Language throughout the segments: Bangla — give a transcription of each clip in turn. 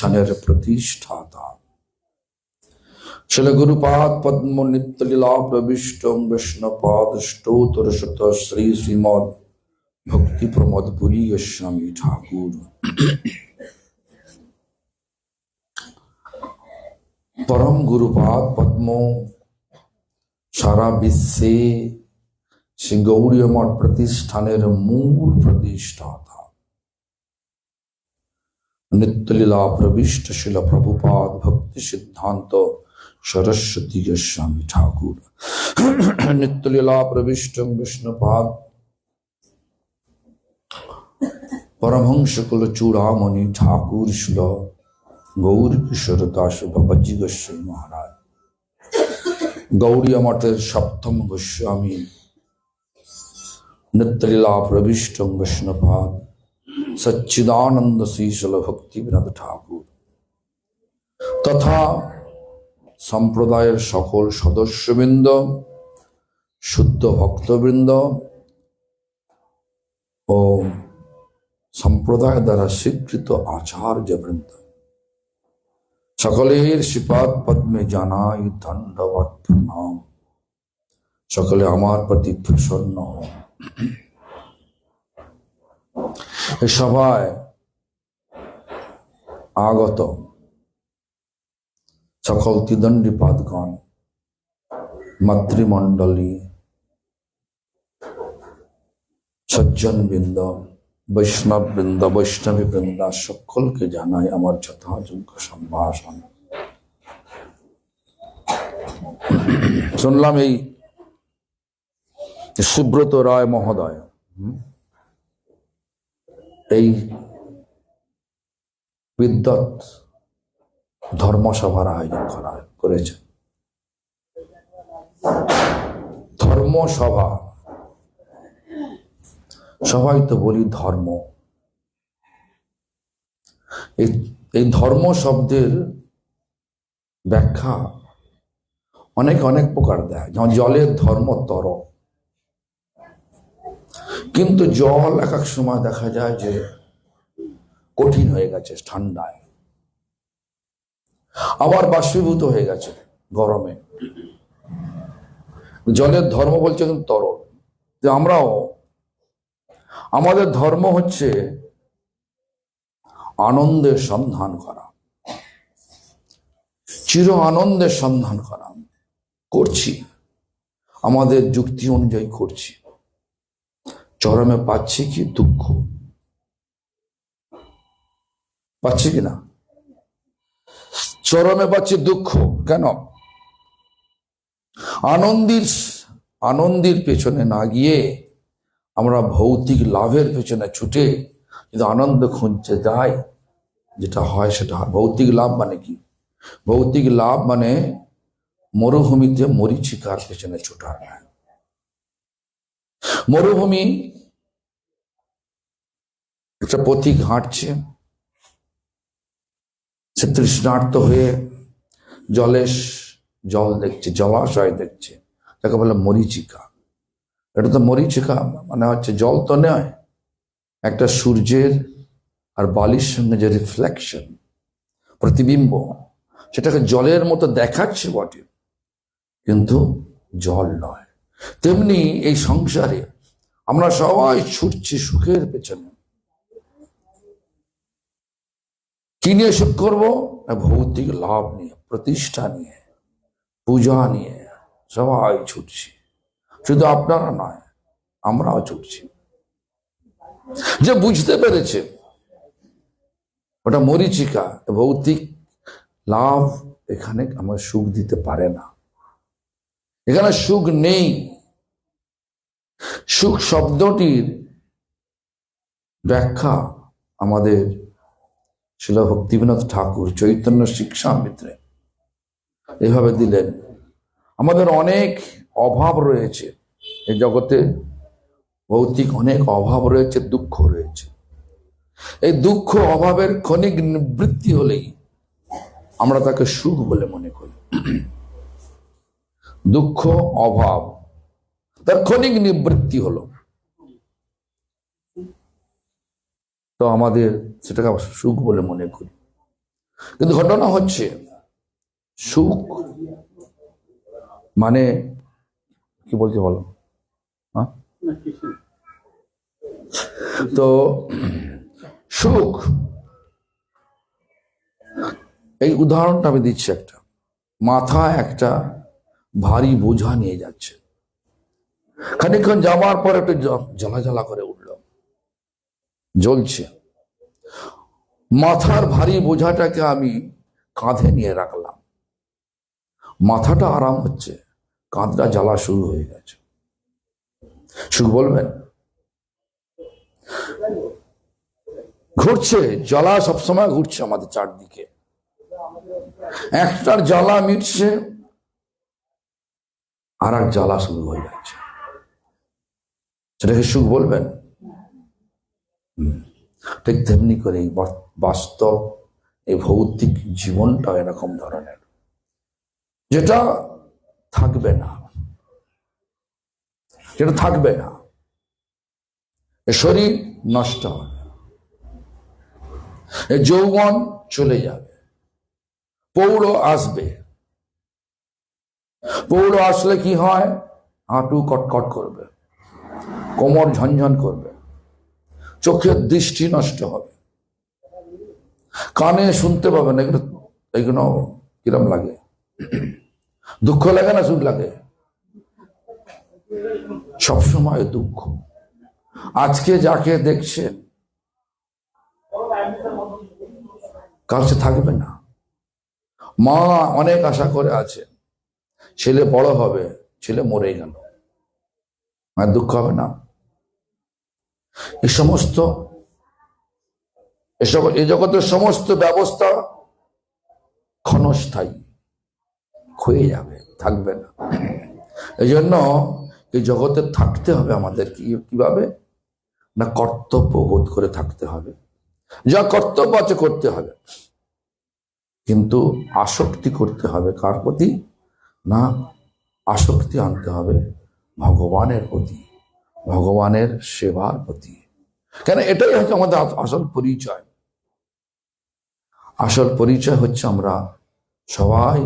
প্রতিষ্ঠানের প্রতিষ্ঠাতা শিল গুরুপাদ পদ্ম নিত্য লীলা প্রবিষ্টং বৈষ্ণবপাদ স্তোত্র শত শ্রী শ্রীমদ ভক্তি প্রমোদ পুরী গোস্বামী ঠাকুর পরম গুরুপাদ পদ্ম সারা বিশ্বে শ্রী গৌড়ীয় মঠ প্রতিষ্ঠানের মূল প্রতিষ্ঠাতা নিত্যলীলা প্রবিষ্ট শিল প্রভুপাদ ভক্তি সিদ্ধান্ত সরস্বতী গোস্বামী ঠাকুর নিত্যলীলা প্রবিষ্ট বিষ্ণুপাদ পরমহংস কুল চূড়ামণি ঠাকুর শিল গৌর কিশোর দাস বাবাজি গোস্বামী মহারাজ গৌড়ীয় মঠের সপ্তম গোস্বামী নিত্যলীলা প্রবিষ্ট বিষ্ণুপাদ সচ্চিদানন্দ শ্রীশল ভক্তিবিনোদ ঠাকুর তথা সম্প্রদায়ের সকল সদস্যবৃন্দ শুদ্ধ ভক্তবৃন্দ ও সম্প্রদায় দ্বারা স্বীকৃত আচার্যবৃন্দ সকলের শ্রীপাদ পদ্মে জানাই দণ্ডবৎ প্রণাম। সকলে আমার প্রতি প্রসন্ন হন। এই সভায় আগত সকল ত্রিদণ্ডীপাদগণ, মাতৃমণ্ডলী, সজ্জন বৃন্দ, বৈষ্ণব বৃন্দ, বৈষ্ণবী বৃন্দা সকলকে জানাই আমার যথাযোগ্য সম্ভাষণ। শুনলাম এই সুব্রত রায় মহোদয় এই বিদ্যৎ ধর্মসভার আয়োজন করেছে। ধর্মসভা, সবাই তো বলি ধর্ম। এই ধর্ম শব্দের ব্যাখ্যা অনেক অনেক প্রকার দেয়। যেমন জলের ধর্ম তর, কিন্তু জল এক এক সময় দেখা যায় যে কঠিন হয়ে গেছে ঠান্ডায়, আবার বাষ্পীভূত হয়ে গেছে গরমে। জলের ধর্ম বলছে কিন্তু তরল। যে আমরাও, আমাদের ধর্ম হচ্ছে আনন্দের সন্ধান করা, চির আনন্দের সন্ধান করা। করছি, আমাদের যুক্তি অনুযায়ী করছি। চরমে পাচ্ছি কি দুঃখ, পাচ্ছি কিনা? চরমে পাচ্ছি দুঃখ। কেন? আনন্দের পেছনে না গিয়ে আমরা ভৌতিক লাভের পেছনে ছুটে যদি আনন্দ খুঁজতে যাই, যেটা হয় সেটা হয়। ভৌতিক লাভ মানে কি? ভৌতিক লাভ মানে মরুভূমিতে মরীচিকার পেছনে ছোটার। মরুভূমি একটা পথিক হাঁটছে, সে তৃষ্ণার্ত হয়ে জল দেখছে, জলাশয় দেখছে, তাকে বলে মরীচিকা। এটা তো মরীচিকা মানে হচ্ছে জল তো নয়, একটা সূর্যের আর বালির সঙ্গে যে রিফ্লেকশন, প্রতিবিম্ব, সেটাকে জলের মতো দেখাচ্ছে বটে, কিন্তু জল নয়। তেমনি এই সংসারে আমরা সবাই ছুটছি সুখের পেছনে। কি নিয়ে সুখ করবো? ভৌতিক লাভ নিয়ে, প্রতিষ্ঠা নিয়ে, পূজা নিয়ে সবাই ছুটছি। শুধু আপনারা নয়, আমরাও ছুটছি। যে বুঝতে পেরেছে ওটা মরীচিকা, ভৌতিক লাভ এখানে আমার সুখ দিতে পারে না, এখানে সুখ নেই। সুখ শব্দটির ব্যাখ্যা আমাদের শিল ভক্তিবিনোদ ঠাকুর চৈতন্য শিক্ষামৃতে এভাবে দিলেন। আমাদের অনেক অভাব রয়েছে এই জগতে, ভৌতিক অনেক অভাব রয়েছে, দুঃখ রয়েছে। এই দুঃখ অভাবের ক্ষণিক নিবৃত্তি হলেই আমরা তাকে সুখ বলে মনে করি। দুঃখ অভাব তার ক্ষণিক নিবৃত্তি হলো, তো আমাদের সেটাকে সুখ বলে মনে করি। কিন্তু ঘটনা হচ্ছে সুখ মানে কি বলছে বলো? হ্যাঁ, তো সুখ, এই উদাহরণটা আমি দিচ্ছি। একটা মাথায় একটা ভারী বোঝা নিয়ে যাচ্ছে, খানিকক্ষণ যাওয়ার পর একটু জ্বালা জ্বালা করে উঠল, জ্বলছে। মাথার ভারী বোঝাটাকে আমি কাঁধে নিয়ে রাখলাম, মাথাটা আরাম হচ্ছে, কাঁধটা জ্বালা শুরু হয়ে গেছে। সুখ বলবেন? ঘুরছে জ্বালা, সবসময় ঘুরছে আমাদের চারদিকে। একটার জ্বালা মিটছে, আর এক জ্বালা শুরু হয়ে যাচ্ছে। সেটাকে সুখ বলবেন? ঠিক তেমনি করে এই বাস্তব, এই ভৌতিক জীবনটা এরকম ধরনের, যেটা থাকবে না, যেটা থাকবে না। এ শরীর নষ্ট হবে, এ যৌবন চলে যাবে, পৌর আসবে। পৌর আসলে কি হয়? হাঁটু কটকট করবে, কোমর ঝনঝন করবে, চোখের দৃষ্টি নষ্ট হবে, কানে শুনতে পাবে না। এগুলো কিরম লাগে? দুঃখ লাগে না সুখ লাগে? সবসময় দুঃখ। আজকে যাকে দেখছেন কাল সে থাকবে না। মা অনেক আশা করে আছে, ছেলে বড় হবে, ছেলে মরে গেল, আর দুঃখ হবে না? এই জগতের সমস্ত ব্যবস্থা ক্ষণস্থায়ী, ক্ষয়ে যাবে, থাকবে না। এই জন্য এই জগতে থাকতে হবে আমাদের কিভাবে না, কর্তব্য বোধ করে থাকতে হবে। যা কর্তব্য আছে করতে হবে, কিন্তু আসক্তি করতে হবে কার প্রতি? না, আসক্তি আনতে হবে ভগবানের প্রতি, ভগবানের সেবার প্রতি। কেন? এটাই হচ্ছে আমাদের আসল পরিচয়। আসল পরিচয় হচ্ছে আমরা সবাই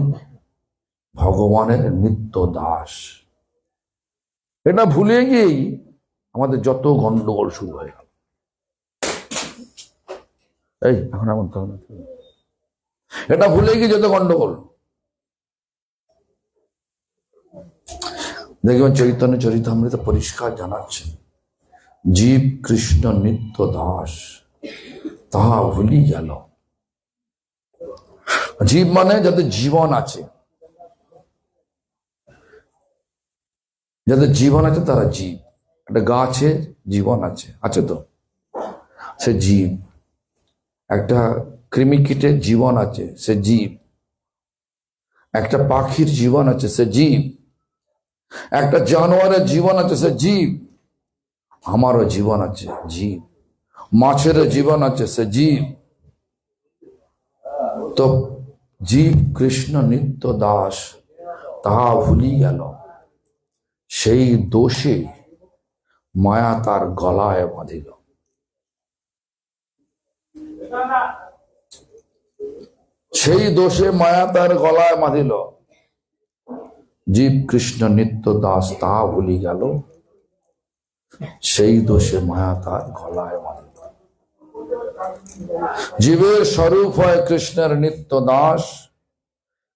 ভগবানের নিত্য দাস। এটা ভুলে গিয়েই আমাদের যত গন্ডগোল শুরু হয়ে গেল। এই এখন এমন এটা ভুলে গিয়ে যত গন্ডগোল। দেখবেন চৈতন্য চরিতামৃত পরিষ্কার জানাচ্ছেন, জীব কৃষ্ণ নিত্য দাস, তাহা ভুলি গেল। জীব মানে যাদের জীবন আছে, যাদের জীবন আছে তারা জীব। একটা গাছের জীবন আছে, আছে তো, সে জীব। একটা কৃমিকীটের জীবন আছে, সে জীব। একটা পাখির জীবন আছে, সে জীব। একটা জানোয়ারের জীবন আছে, সে জীব। আমারও জীবন আছে, জীব। মাছেরও জীবন আছে, সে জীব। তো জীব কৃষ্ণ নিত্য দাস, তাহা ভুলি গেল। সেই দোষে মায়া তার গলায় বাঁধিল। সেই দোষে মায়া তার গলায় বাঁধিল। জীব কৃষ্ণ নিত্য দাস, তাহা ভুলি গেল। সেই দোষে মায়া তার গলায় বাঁধিল। জীবের স্বরূপ হয় কৃষ্ণের নিত্য দাস,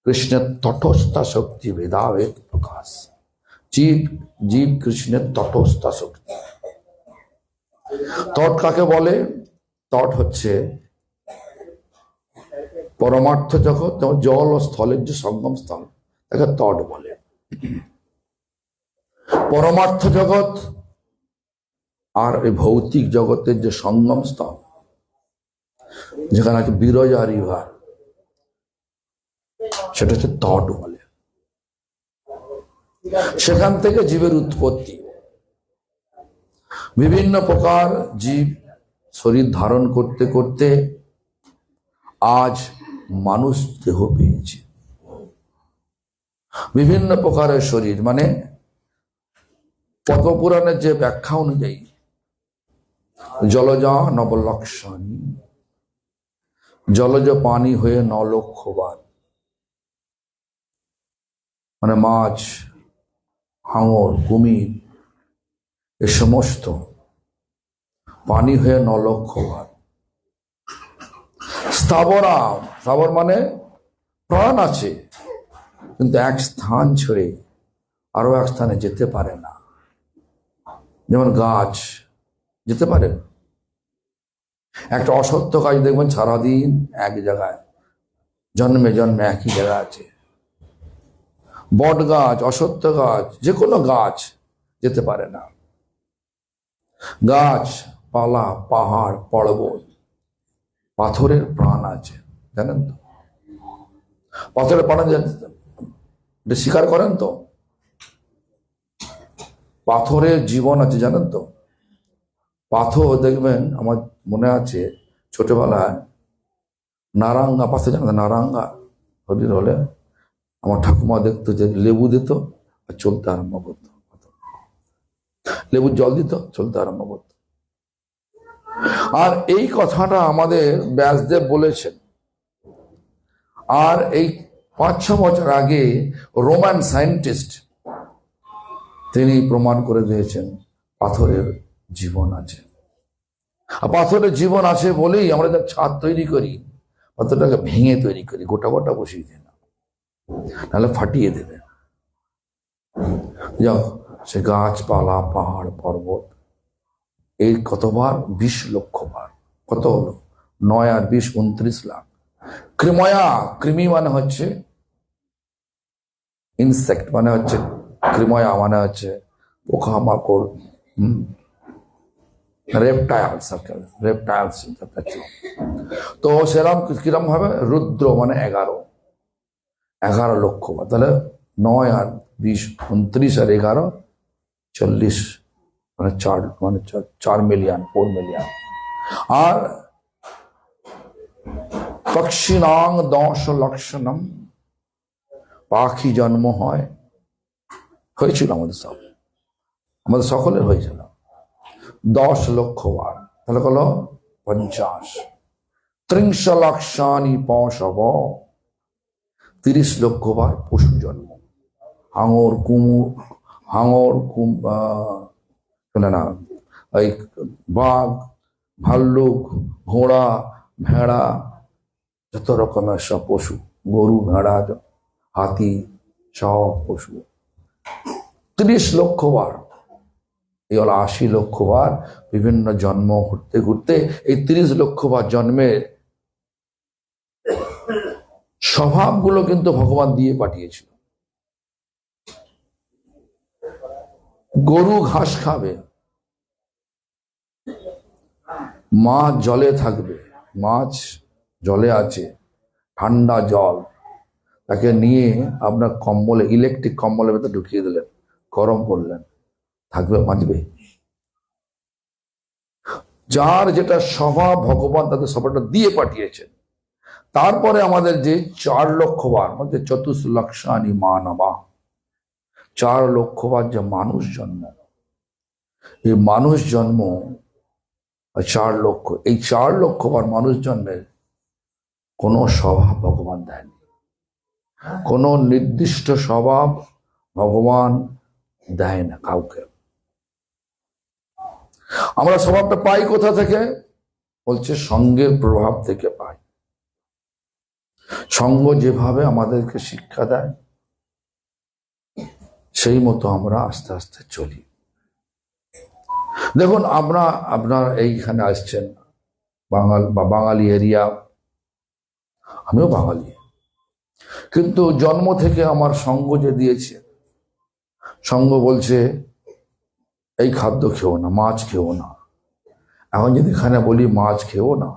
কৃষ্ণের তটস্থা শক্তি ভেদাভেদ প্রকাশ। জীব কৃষ্ণের তটস্থা শক্তি। তট কাকে বলে? তট হচ্ছে পরমার্থ জগৎ, যেমন জল ও স্থলের যে সঙ্গম স্থল, তাকে তট বলে। পরমার্থ জগৎ আর এই ভৌতিক জগতের যে সঙ্গম স্থল, যেখানে আছে বিরজা রিভার, সেটা হচ্ছে তট বলে। সেখান থেকে জীবের উৎপত্তি। বিভিন্ন প্রকার জীব শরীর ধারণ করতে করতে আজ মানুষ দেহ পেয়েছে। বিভিন্ন প্রকারের শরীর, মানে পদ্মপুরাণের যে ব্যাখ্যা অনুযায়ী জলজা নবলক্ষণী, জলজ পানি হয়ে 9,00,000 বার, মানে মাছ, হাঙর, কুমির এ সমস্ত পানি হয়ে 9,00,000 বার। স্থাবরা, স্থাবর মানে প্রাণ আছে কিন্তু এক স্থান ছেড়ে আরো এক স্থানে যেতে পারে না। যেমন গাছ যেতে পারে না। একটা অসত্য গাছ দেখবেন সারাদিন এক জায়গায়, জন্মে জন্মে একই জায়গায় আছে। বট গাছ, অসত্য গাছ, যে কোনো গাছ যেতে পারে না। গাছ পালা, পাহাড়, পর্বত, পাথরের প্রাণ আছে, জানেন তো? পাথরের প্রাণ স্বীকার করেন তো? পাথরের জীবন আছে, জানেন তো? পাথর দেখবেন, আমার মনে আছে ছোটবেলায় নারাঙ্গা, পাশে জানেন নারাঙ্গা হরির হলে আমার ঠাকুমা দেখতো যে লেবু দিত আর চলতে আরম্ভ করতো, লেবুর জল দিত, চলতে আরম্ভ করতো। আর এই কথাটা আমাদের ব্যাসদেব বলেছেন। আর এই 5-6 বছর আগে রোমান সায়েন্টিস্ট তিনি প্রমাণ করে দিয়েছেন পাথরের জীবন আছে। আর পাথরের জীবন আছে বলেই আমরা যা ছাদ তৈরি করি, পাথরটাকে ভেঙে তৈরি করি, গোটা গোটা বসিয়ে দিই না, নাহলে ফাটিয়ে দেবে। যাও, সে গাছপালা, পাহাড়, পর্বত, এই কতবার? 20,00,000 বার। কত হলো? 9 আর 20, 29 লাখ। কৃময়া, কৃমি মানে হচ্ছে ইনসেক্ট, মানে হচ্ছে কৃময়া মানে হচ্ছে পোকামাকড়, রেপটাইলস, রেপটাইলস। তো সেরকম কিরম ভাবে? রুদ্র মানে 11,00,000 বার। তাহলে 9 আর 20, 29 আর 11, 40, মানে 4 মিলিয়ন, 4 মিলিয়ন। আর পক্ষিণাং 10,00,000 পাখি জন্ম হয়েছিল আমাদের সকলের হয়েছিল 10,00,000 বার। তাহলে হলো 50। 30,00,000 পশব, 30,00,000 বার পশু জন্ম। হাঙর, না, এই বাঘ, ভাল্লুক, ঘোড়া, ভেড়া, যত রকমের সব পশু, গরু, ভেড়া, হাতি, সব পশু 30,00,000 বার। এই হলো 80,00,000 বার বিভিন্ন জন্ম ঘুরতে ঘুরতে এই 30,00,000 বার জন্মের স্বভাবগুলো কিন্তু ভগবান দিয়ে পাঠিয়েছিল। গরু ঘাস খাবে, মাছ জলে থাকবে, মাছ জলে আছে, ঠান্ডা জল, তাকে নিয়ে আপনার কম্বলে, ইলেকট্রিক কম্বলের ভেতরে ঢুকিয়ে দিলেন, গরম করলেন, থাকবে, বাঁচবে। যার যেটা স্বভাব ভগবান তাদের স্বভাবটা দিয়ে পাঠিয়েছেন। তারপরে আমাদের যে 4,00,000 বার, মানে 4,00,000 মানবা, 4,00,000 বার যে মানুষ জন্ম, এই মানুষ জন্ম 4,00,000, এই 4,00,000 বার মানুষ জন্মের কোনো স্বভাব ভগবান দেয়নি। কোনো নির্দিষ্ট স্বভাব ভগবান দেয় না কাউকে। আমরা স্বভাবটা পাই কোথা থেকে? বলছে সঙ্গের প্রভাব থেকে পাই। সঙ্গ যেভাবে আমাদেরকে শিক্ষা দেয় সেই মতো আমরা আস্তে আস্তে চলি। দেখুন, আপনার এইখানে আসছেন, বাঙালি এরিয়া, আমিও বাঙালি, কিন্তু জন্ম থেকে আমার সঙ্গ যে দিয়েছে, সঙ্গ বলছে এই খাদ্য খেও না, মাছ খেও না। এখন যদি এখানে বলি মাছ খেও না,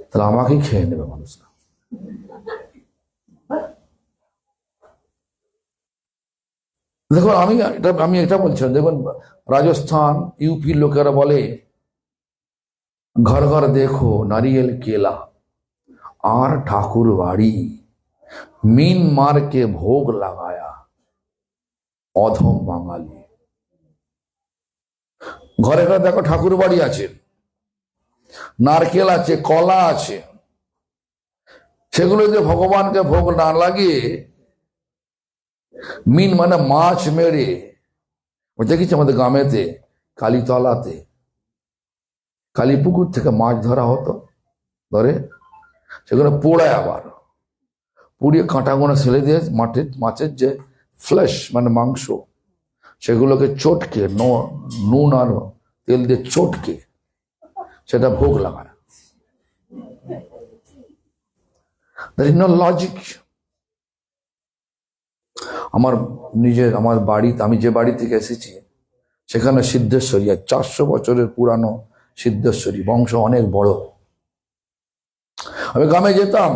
তাহলে আমাকেই খেয়ে নেবে মানুষরা। দেখুন, আমি এটা বলছিলাম, দেখুন রাজস্থান, ইউপি লোকেরা বলে ঘর ঘর দেখো নারিয়েল কেলা, আর ঠাকুর বাড়ি মিন মার কে ভোগ লাগায়া, অধম বাঙালি। ঘরে ঘরে দেখো ঠাকুর বাড়ি আছে, নারকেল আছে, কলা আছে, সেগুলো যে ভগবানকে ভোগ না লাগিয়ে মিন মানে মাছ মেরে, দেখেছি আমাদের গ্রামেতে কালীতলাতে কালীপুকুর থেকে মাছ ধরা হতো, ধরে সেগুলো পোড়ায়, আবার পুড়িয়ে কাঁটাগুলো ফেলে দিয়ে মাছের যে ফ্লেশ মানে মাংস, সেগুলোকে চটকে নুন আর তেল দিয়ে চটকে সেটা ভোগ লাগায়। There is no logic. আমার বাড়িতে, আমি যে বাড়ি থেকে এসেছি সেখানে সিদ্ধেশ্বরী, 400 বছরের পুরানো সিদ্ধেশ্বরী বংশ, অনেক বড়। আমি গ্রামে যেতাম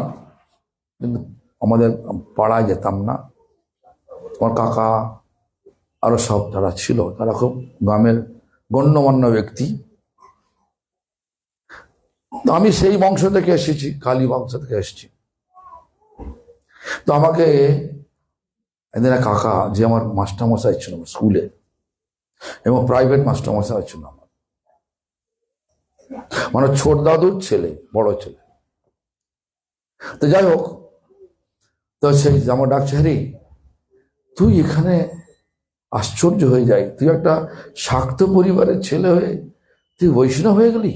কিন্তু আমাদের পাড়ায় যেতাম না। আমার কাকা আরো সব যারা ছিল তারা খুব গ্রামের গণ্যমান্য ব্যক্তি। তো আমি সেই বংশ থেকে এসেছি, কালী বংশ থেকে এসেছি। তো আমাকে এদের কাকা, যে আমার মাস্টারমশাই ছিল স্কুলে এবং প্রাইভেট মাস্টারমশাই ছিল আমার, মানে ছোট দাদুর ছেলে, বড় ছেলে। তো যাই হোক, তো সেই আমার ডাকছে, হ্যাঁ তুই এখানে, আশ্চর্য হয়ে যায়, তুই একটা শাক্ত পরিবারের ছেলে হয়ে তুই বৈষ্ণব হয়ে গেলি,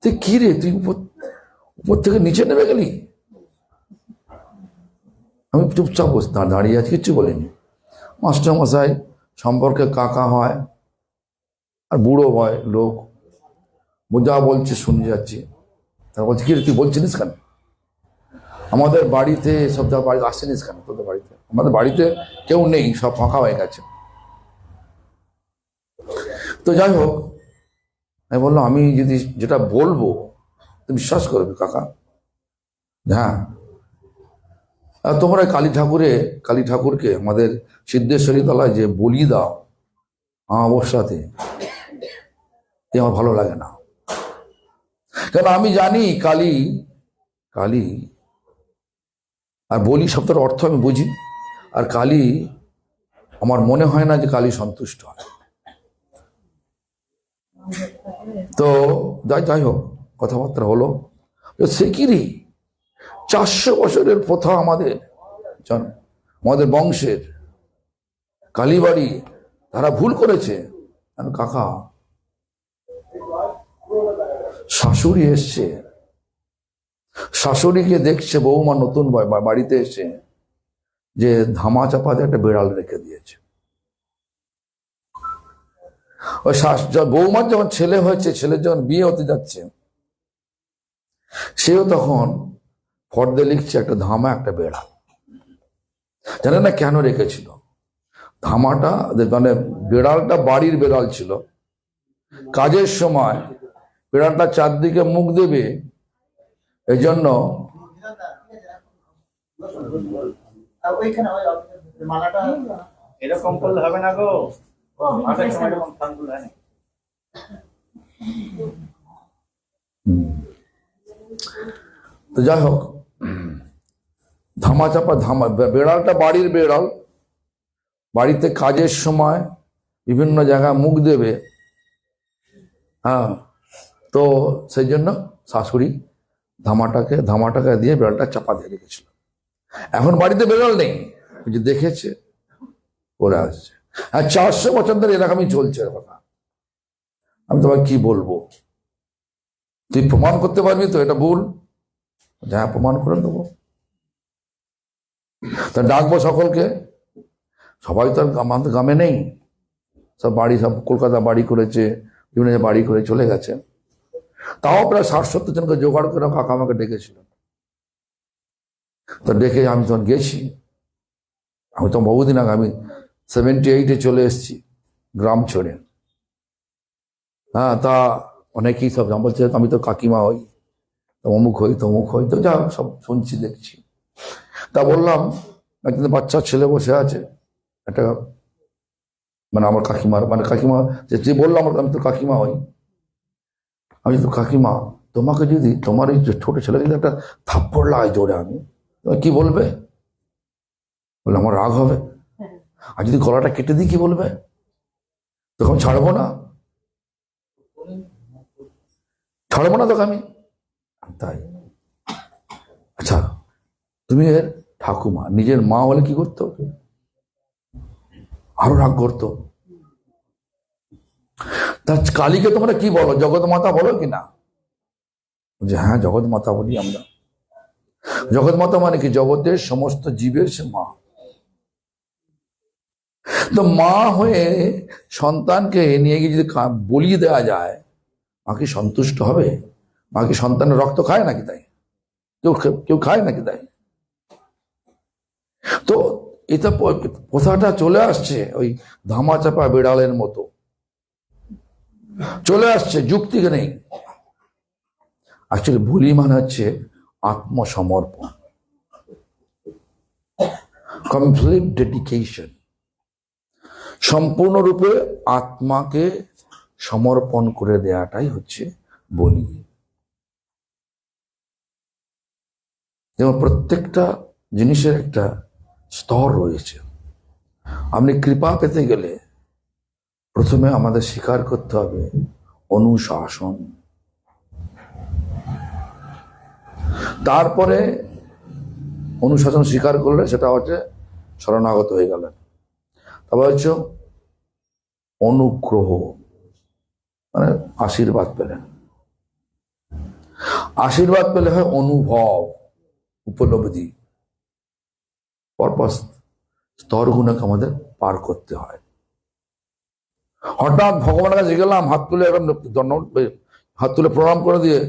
তুই কি রে, তুই উপর থেকে নিচে নেমে গেলি। আমি চুপচাপ দাঁড়িয়ে আছি, কিচ্ছু বলিনি। মাস্টারমশাই সম্পর্কে কাকা হয় আর বুড়ো হয় লোক, যা বলছে শুনে যাচ্ছি। তারা বলছে, কি রে তুই বলছিলিস কেন, আমাদের বাড়িতে সব যা বাড়ি আসেনিস কেন, তোদের বাড়িতে? আমাদের বাড়িতে কেউ নেই, সব ফাঁকা হয়ে গেছে। তো যাই হোক, আমি বললাম, আমি যদি যেটা বলবো তুমি বিশ্বাস করবে কাকা? হ্যাঁ। তোমরা কালী ঠাকুরকে আমাদের সিদ্ধেশ্বরী তলায় যে বলি দাও অবস্থাতে, আমার ভালো লাগে না। কারণ আমি জানি কালী আর বলি শব্দের অর্থ আমি বুঝি, আর কালী, আমার মনে হয় না যে কালী সন্তুষ্ট হয়। তো যাই হোক, কথাবার্তা হলো। সে কি রে, 400 বছরের প্রথা আমাদের বংশের কালীবাড়ি, তারা ভুল করেছে। কাকা, শাশুড়ি এসছে, শাশুড়িকে দেখছে বৌমা নতুন বাড়িতে এসে যে ধামা চাপাতে একটা বিড়াল রেখে দিয়েছে। ওই বৌমার যখন ছেলে হয়েছে, ছেলের যখন বিয়ে হতে যাচ্ছে, সেও তখন ফর্দে লিখছে একটা ধামা একটা বেড়াল। জানে না কেন রেখেছিল ধামাটা, মানে বিড়ালটা বাড়ির বিড়াল ছিল, কাজের সময় বিড়ালটা চারদিকে মুখ দেবে, এই জন্য এরকম করলে হবে না গো। তো যাই হোক, ধামা বেড়ালটা বাড়ির বেড়াল, বাড়িতে কাজের সময় বিভিন্ন জায়গায় মুখ দেবে। হ্যাঁ, তো সেই জন্য শাশুড়ি ধামাটাকে দিয়ে বেড়ালটা চাপা দিয়ে রেখেছিল। এখন বাড়িতে বেড়াল নেই, যে দেখেছে ওরা আসছে। আর 400 বছর ধরে এরকমই চলছে কথা। আমি তোমাকে কি বলবো, তুই প্রমাণ করতে পারবি তো এটা ভুল? যা প্রমাণ করে দেবো। তা ডাকবো সকলকে, সবাই তো আমাদের গ্রামে নেই, সব কলকাতা বাড়ি করেছে, বিভিন্ন বাড়ি করে চলে গেছে। তাও প্রায় 60-70 জনকে জোগাড় করে কাকা আমাকে ডেকেছিল। তো ডেকে আমি তখন গেছি। আমি তো বহুদিন আগে, আমি 78-এ চলে এসেছি গ্রাম ছেড়ে। হ্যাঁ, তা অনেকেই সব বলছে আমি তো কাকিমা হই, অমুক হই তমুক হই, তো যা সব শুনছি দেখছি। তা বললাম, একজন বাচ্চা ছেলে বসে আছে, একটা মানে আমার কাকিমা যে বললাম আমি তো কাকিমা হই। আমি তো কাকিমা, তোমাকে যদি তোমার এই ছোট ছেলে যদি একটা থাপ্পড় লাগাই জোরে, আমি কি বলবে? বলে আমার রাগ হবে। আর যদি গলাটা কেটে দিই কি বলবে? তখন ছাড়বো না তোকে আমি। তাই তুমি এর ঠাকুমা, নিজের মা হলে কি করতো? আরো রাগ করতো। তার কালীকে তোমরা কি বলো? জগৎ মাতা বলো কিনা? যে হ্যাঁ, জগৎ মাতা বলি আমরা। জগৎ মাতা মানে কি? জগতের সমস্ত জীবের সে মা। তো মা হয়ে সন্তানকে নিয়ে গিয়ে যদি বলিয়ে দেওয়া যায়, মা কি সন্তুষ্ট হবে? মা কি সন্তানের রক্ত খায় নাকি তাই? কেউ কেউ খায় নাকি তাই? তো এটা প্রথাটা চলে আসছে ওই ধামাচাপা বিড়ালের মতো চলে আসছে, যুক্তি নেই। অ্যাকচুয়ালি বলি মানে হচ্ছে আত্মসমর্পণ, কমপ্লিট ডেডিকেশন, সম্পূর্ণরূপে আত্মাকে সমর্পণ করে দেওয়াটাই হচ্ছে বলি। যেমন প্রত্যেকটা জিনিসের একটা স্তর রয়েছে। আপনি কৃপা পেতে গেলে প্রথমে আমাদের স্বীকার করতে হবে অনুশাসন, তারপরে অনুশাসন স্বীকার করলে সেটা হচ্ছে শরণাগত হয়ে গেলেন। তারপর হচ্ছে অনুগ্রহ, মানে আশীর্বাদ পেলেন। আশীর্বাদ পেলে হয় অনুভব, উপলব্ধি। পরপর স্তরগুলোকে আমাদের পার করতে হয়। হঠাৎ ভগবানের কাছে গেলাম, হাত তুলে প্রণাম করে দিয়ে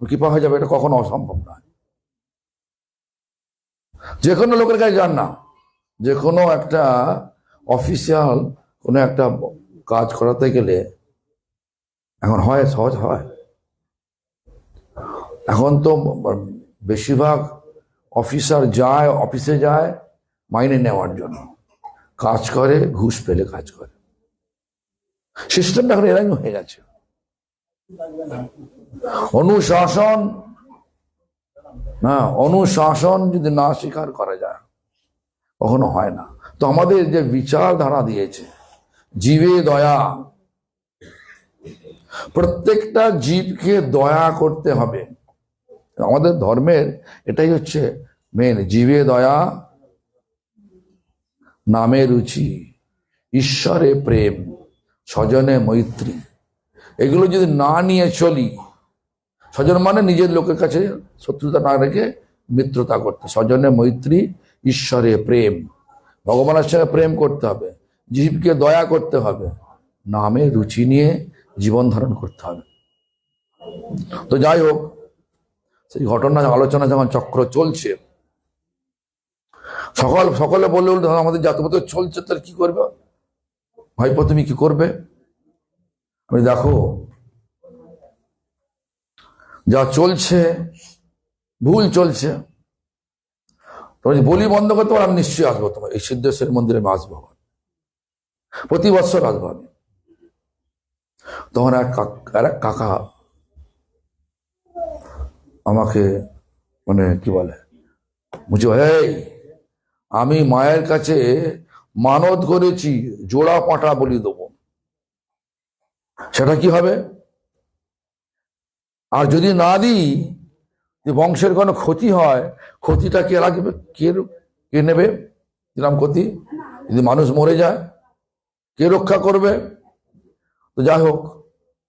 কৃপা হয়ে যাবে, এটা কখনো অসম্ভব নয়। যে কোনো লোকের কাছে যান না, যে কোনো একটা অফিসিয়াল কোনো একটা কাজ করাতে গেলে এখন হয়, সহজ হয়? এখন তো বেশিরভাগ অফিসার যায়, অফিসে যায় মাইনে নেওয়ার জন্য, কাজ করে ঘুষ পেলে কাজ করে। সিস্টেমটা এখন এরাই হয়ে গেছে। অনুশাসন না, অনুশাসন যদি না স্বীকার করা যায় কখনো হয় না। তো আমাদের যে বিচারধারা দিয়েছে জীবে দয়া, প্রত্যেকটা জীবকে দয়া করতে হবে। আমাদের ধর্মের এটাই হচ্ছে মেন, জীবে দয়া, নামে রুচি, ঈশ্বরে প্রেম, স্বজনে মৈত্রী। এগুলো যদি না নিয়ে চলি, স্বজন মানে নিজের লোকের কাছে শত্রুতা না রেখে মিত্রতা করতে, স্বজনে মৈত্রী, ঈশ্বরে প্রেম, ভগবানের সঙ্গে প্রেম করতে হবে, জীবকে দয়া করতে হবে, নামে রুচি নিয়ে জীবন ধারণ করতে হবে। তো যাই হোক, সেই ঘটনা আলোচনা যখন চক্র চলছে, সকলে বলে আমাদের জাতপত চলছে, তার কি করবে ভাইপো, তুমি কি করবে? আমি দেখো যা চলছে ভুল চলছে, তোমার বলি বন্ধ করতে পারো, আমি নিশ্চয়ই আসবো তোমার এই সিদ্ধেশ্বর মন্দিরে, আমি আসবো, প্রতি বছর আসবো আমি। তখন এক কাকা আমাকে মানে কি বলে, বুঝো, এই আমি মায়ের কাছে মানত করেছি জোড়া পাঁঠা বলি দেবো, সেটা কি হবে? আর যদি না দিই, বংশের কোনো ক্ষতি হয়, ক্ষতিটা কে রাখবে? কে নেবে? দিলাম ক্ষতি, যদি মানুষ মরে যায় কে রক্ষা করবে? তো যাই হোক,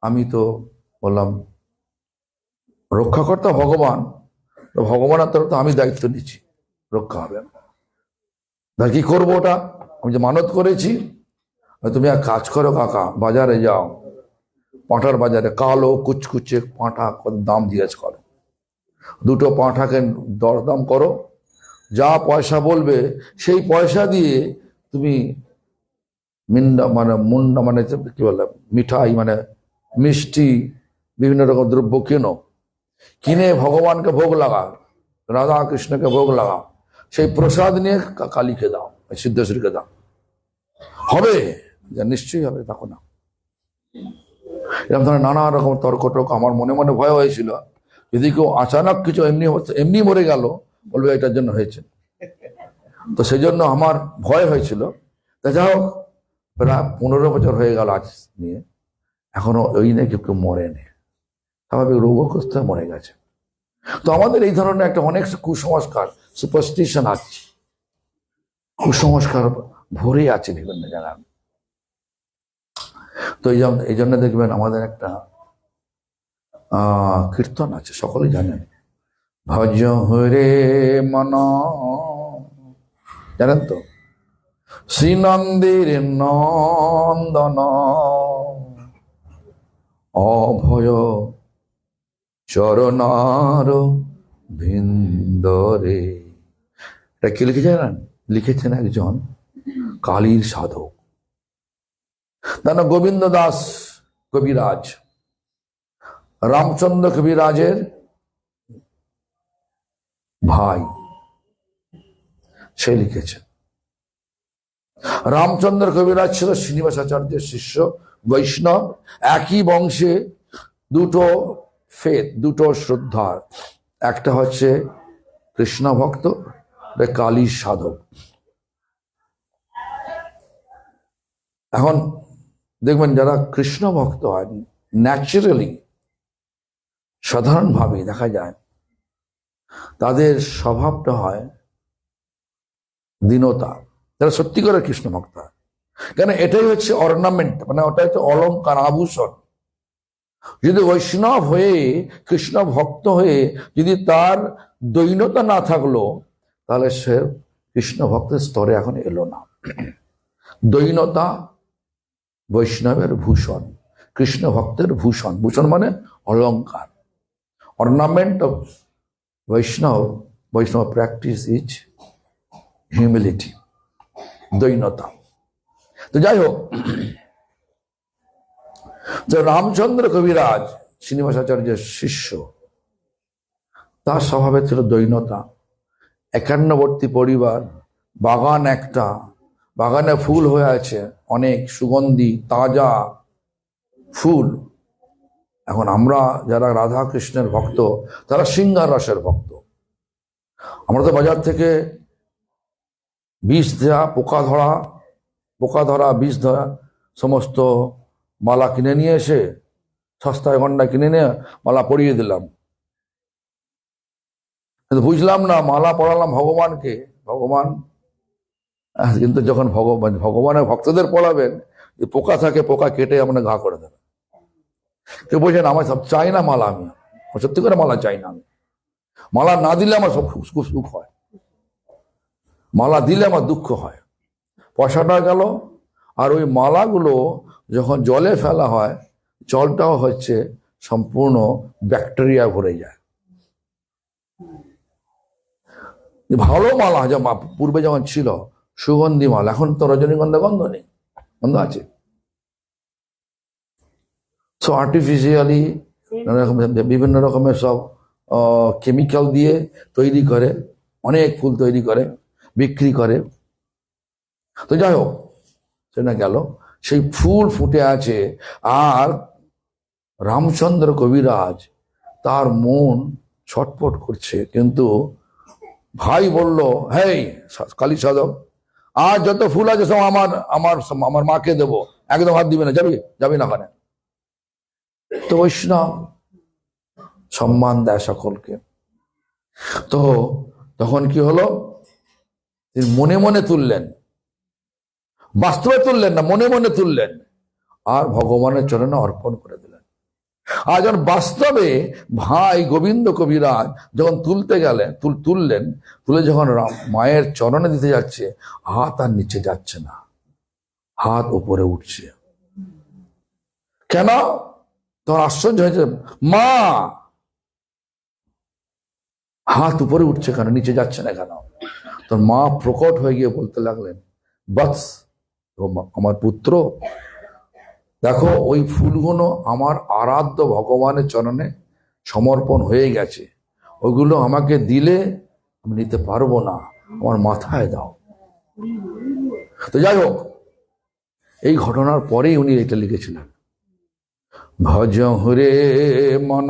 আমি তো বললাম রক্ষাকর্তা ভগবান, তো ভগবানের তরফ তো আমি দায়িত্ব নিচ্ছি, রক্ষা হবে। তার কি করবো ওটা? আমি যে মানত করেছি। তুমি এক কাজ করো কাকা, বাজারে যাও, পাঁঠার বাজারে কালো কুচকুচে পাঁঠা দাম জিজ্ঞেস করো, দুটো পাঁঠাকে দরদাম করো, যা পয়সা বলবে সেই পয়সা দিয়ে তুমি মুন্ডা মানে কি বলে, মিঠাই মানে মিষ্টি, বিভিন্ন রকম দ্রব্য কিনে ভগবানকে ভোগ লাগাও, রাধা কৃষ্ণকে ভোগ লাগাও, সেই প্রসাদ নিয়ে কালীকে দাও, সিদ্ধেশ্বরীকে দাও, হবে, নিশ্চয়ই হবে। দেখো না, এরকম ধরনের নানা রকম তর্ক টর্ক আমার মনে মনে ভয় হয়েছিল, যদি কেউ আচানক কিছু এমনি মরে গেল, বলবে এটার জন্য হয়েছে। তো সেই জন্য আমার ভয় হয়েছিল। তা যাই হোক, প্রায় 15 বছর হয়ে গেল আজ নিয়ে, এখনো ওই নিয়ে কেউ মরেনি, স্বাভাবিক রোগগ্রস্ত মরে গেছে। তো আমাদের এই ধরনের একটা অনেক কুসংস্কার, সুপারস্টিশন আছে, কুসংস্কার ভরে আছে বিভিন্ন জায়গায়। তো এই জন্য দেখবেন আমাদের একটা কীর্তন আছে, সকলেই জানেন, ভজ হরে মন, জানেন তো, শ্রীনন্দের নন্দন অভয় চরণার ভিন্দরে। এটা কে লিখেছে জানেন? লিখেছেন একজন কালীর সাধক, তার নাম গোবিন্দ দাস কবিরাজ, রামচন্দ্র কবিরাজের ভাই, সে লিখেছে। রামচন্দ্র কবিরাজ ছিল শ্রীনিবাসাচার্যের শিষ্য, বৈষ্ণব, একই বংশে, দুটো ফেথ, দুটো শ্রদ্ধা, একটা হচ্ছে কৃষ্ণ ভক্ত, কালীর সাধক। এখন দেখবেন যারা কৃষ্ণ ভক্ত হয়, ন্যাচারালি সাধারণভাবে দেখা যায় তাদের স্বভাবটা হয় দীনতা, যারা সত্যি করে কৃষ্ণ ভক্ত হয়। কেন? এটাই হচ্ছে অর্নামেন্ট, মানে ওটা হচ্ছে অলঙ্কার, আভূষণ। যদি বৈষ্ণব হয়ে, কৃষ্ণ ভক্ত হয়ে যদি তার দৈন্যতা না থাকলো, তাহলে সে কৃষ্ণ ভক্তের স্তরে এখন এলো না। দৈন্যতা বৈষ্ণবের ভূষণ, কৃষ্ণ ভক্তের ভূষণ। ভূষণ মানে অলঙ্কার, অর্নামেন্ট অফ বৈষ্ণব প্র্যাকটিস ইজ হিউমিলিটি, দৈন্যতা। তো যাই হোক, তো রামচন্দ্র কবিরাজ শ্রীনিবাসাচার্যের শিষ্য, তার স্বভাবে ছিল দৈন্যতা। একান্নবর্তী পরিবার, বাগান একটা, বাগানে ফুল হয়ে আছে অনেক, সুগন্ধি তাজা ফুল। এখন আমরা যারা রাধা কৃষ্ণের ভক্ত, তারা সিংহার রসের ভক্ত। আমরা তো বাজার থেকে বিষ দেওয়া, পোকা ধরা বিষ ধরা সমস্ত মালা কিনে নিয়ে এসে, সস্তায় গন্ডা কিনে নিয়ে মালা পরিয়ে দিলাম, কিন্তু বুঝলাম না মালা পড়ালাম ভগবানকে, ভগবান। কিন্তু যখন ভগবানের ভক্তদের পড়াবেন, যে পোকা থাকে, পোকা কেটে আপনার ঘা করে দেবে। কেউ বলছেন আমার সব চাই না মালা, আমি সত্যি করে মালা চাই না, আমি মালা না দিলে আমার সব খুব সুখ হয়, মালা দিলে আমার দুঃখ হয়। পয়সাটা গেল, আর ওই মালাগুলো যখন জলে ফেলা হয়, জলটাও হচ্ছে সম্পূর্ণ ব্যাকটেরিয়া ভরে যায়। ভালো মালা পূর্বে যখন ছিল সুগন্ধি মালা, এখন তো রজনীগন্ধা গন্ধ নেই, গন্ধ আছে। সো আর্টিফিশিয়ালি বিভিন্ন রকমের সব কেমিক্যাল দিয়ে তৈরি করে, অনেক ফুল তৈরি করে, বিক্রি করে। তো যাই হোক, সেটা গেল, সেই ফুল ফুটে আছে। আর রামচন্দ্র কবিরাজ, তার মন ছটফট করছে, কিন্তু ভাই বলল, হেই কালী সাধক, আর যত ফুল আছে সব আমার আমার আমার মাকে দেবো, একদম হাত দিবে না, যাবি না ওখানে। তো বৈষ্ণব সম্মান দেয় সকলকে। তো তখন কি হলো, তিনি মনে মনে তুললেন, বাস্তবে তুললেন না, মনে মনে তুললেন, আর ভগবানের চরণে অর্পণ করে দিলেন। আর যখন বাস্তবে ভাই গোবিন্দ কবিরাজ যখন তুলতে গেলেন, তুললেন, তুলে যখন মায়ের চরণে দিতে যাচ্ছে, হাত আর নিচে যাচ্ছে না, হাত উপরে উঠছে। কেন? তখন আশ্চর্য হয়েছে, মা হাত উপরে উঠছে কেন, নিচে যাচ্ছে না কেন? তোর মা প্রকট হয়ে গিয়ে বলতে লাগলেন, বৎস, আমার পুত্র, দেখো ওই ফুলগুলো আমার আরাধ্য ভগবানের চরণে সমর্পণ হয়ে গেছে, ওইগুলো আমাকে দিলে আমি নিতে পারবো না, আমার মাথায় দাও। তো যাই হোক, এই ঘটনার পরেই উনি এটা লিখেছিলেন, ভজ হরে মন,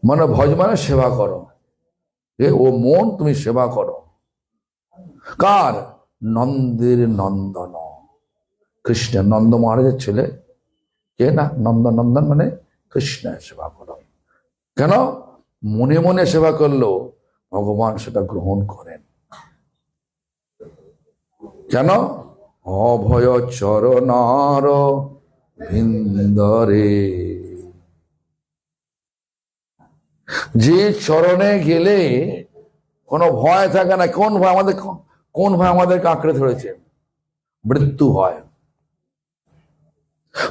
মানে ভজ মানে সেবা করো, ও মন তুমি সেবা করো। কার? নন্দের নন্দন, কৃষ্ণের, নন্দ মহারাজের ছেলে কে না? নন্দন। নন্দন মানে কৃষ্ণের সেবা করো। কেন? মনে মনে সেবা করলেও ভগবান সেটা গ্রহণ করেন। কেন? অভয় চরণার ভিন্দরে, যে চরণে গেলে কোনো ভয় থাকে না। কোন ভয় আমাদেরকে আঁকড়ে ধরেছে? মৃত্যু ভয়।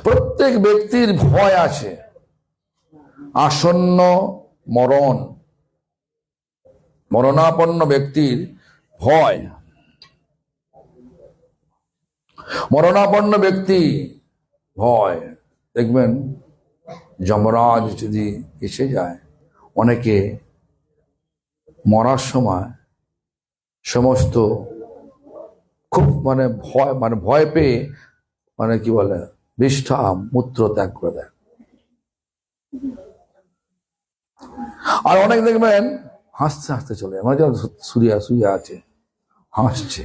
প্রত্যেক ব্যক্তির ভয় আছে, আসন্ন মরণ, মরণাপন্ন ব্যক্তির ভয়। মরণাপন্ন ব্যক্তি ভয়। দেখবেন যমরাজ যদি এসে যায়, অনেকে মরার সময় সমস্ত খুব ভয় পেয়ে কি বলে বিষ্ঠা মূত্র ত্যাগ করে দেয়। আর অনেক দেখবেন হাসতে হাসতে চলে যায়, যেন শুয়ে আছে, হাসছে,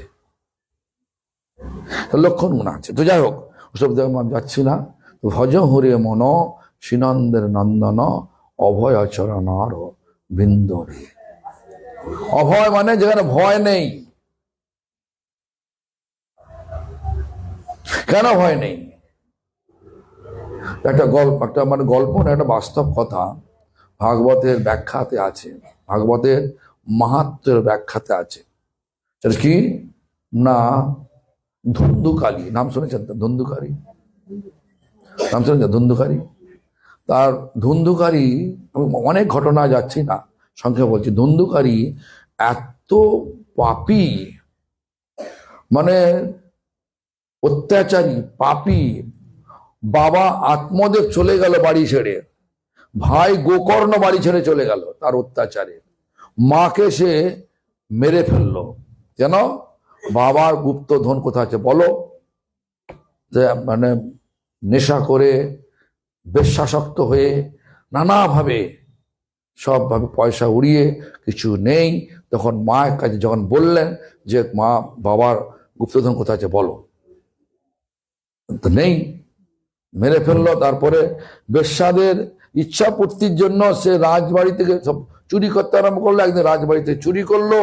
লক্ষণ মনে আছে। তো যাই হোক, ওসব আমি যাচ্ছি না। ভজ হরে মন শ্রীনন্দের নন্দন অভয় চরণার বিন্দরে। অভয় মানে যেখানে ভয় নেই। কেন ভয় নেই? একটা গল্প না, একটা বাস্তব কথা ভাগবতের ব্যাখ্যাতে আছে, ভাগবতের মাহাত্ম্যের ব্যাখ্যাতে আছে। সেটা কি না, ধুন্ধুকালী নাম শুনেছেন তো? ধুন্ধুকারী নাম শুনেছেন? ধুন্ধুকারী, তার ধুন্ধুকারী, আমি অনেক ঘটনা যাচ্ছি না, সংক্ষেপে বলছি। ধুন্ধুকারী এত পাপী, মানে অত্যাচারী, পাপী। বাবা আত্মদেব চলে গেল বাড়ি ছেড়ে, ভাই গোকর্ণ বাড়ি ছেড়ে চলে গেল তার অত্যাচারে। মাকে সে মেরে ফেললো। কেন? বাবার গুপ্ত ধন কোথায় আছে বলো? যে নেশা করে, বেশ্যাসক্ত হয়ে, নানাভাবে সবভাবে পয়সা উড়িয়ে কিছু নেই। তখন মায়ের কাছে যখন বললেন যে মা, বাবার গুপ্তধন কোথায় আছে বলো, তো নেই, মেরে ফেললো। তারপরে বেশ্যাদের ইচ্ছা পূর্তির জন্য সে রাজবাড়ি থেকে সব চুরি করতে আরম্ভ করলো। একদিন রাজবাড়িতে চুরি করলো।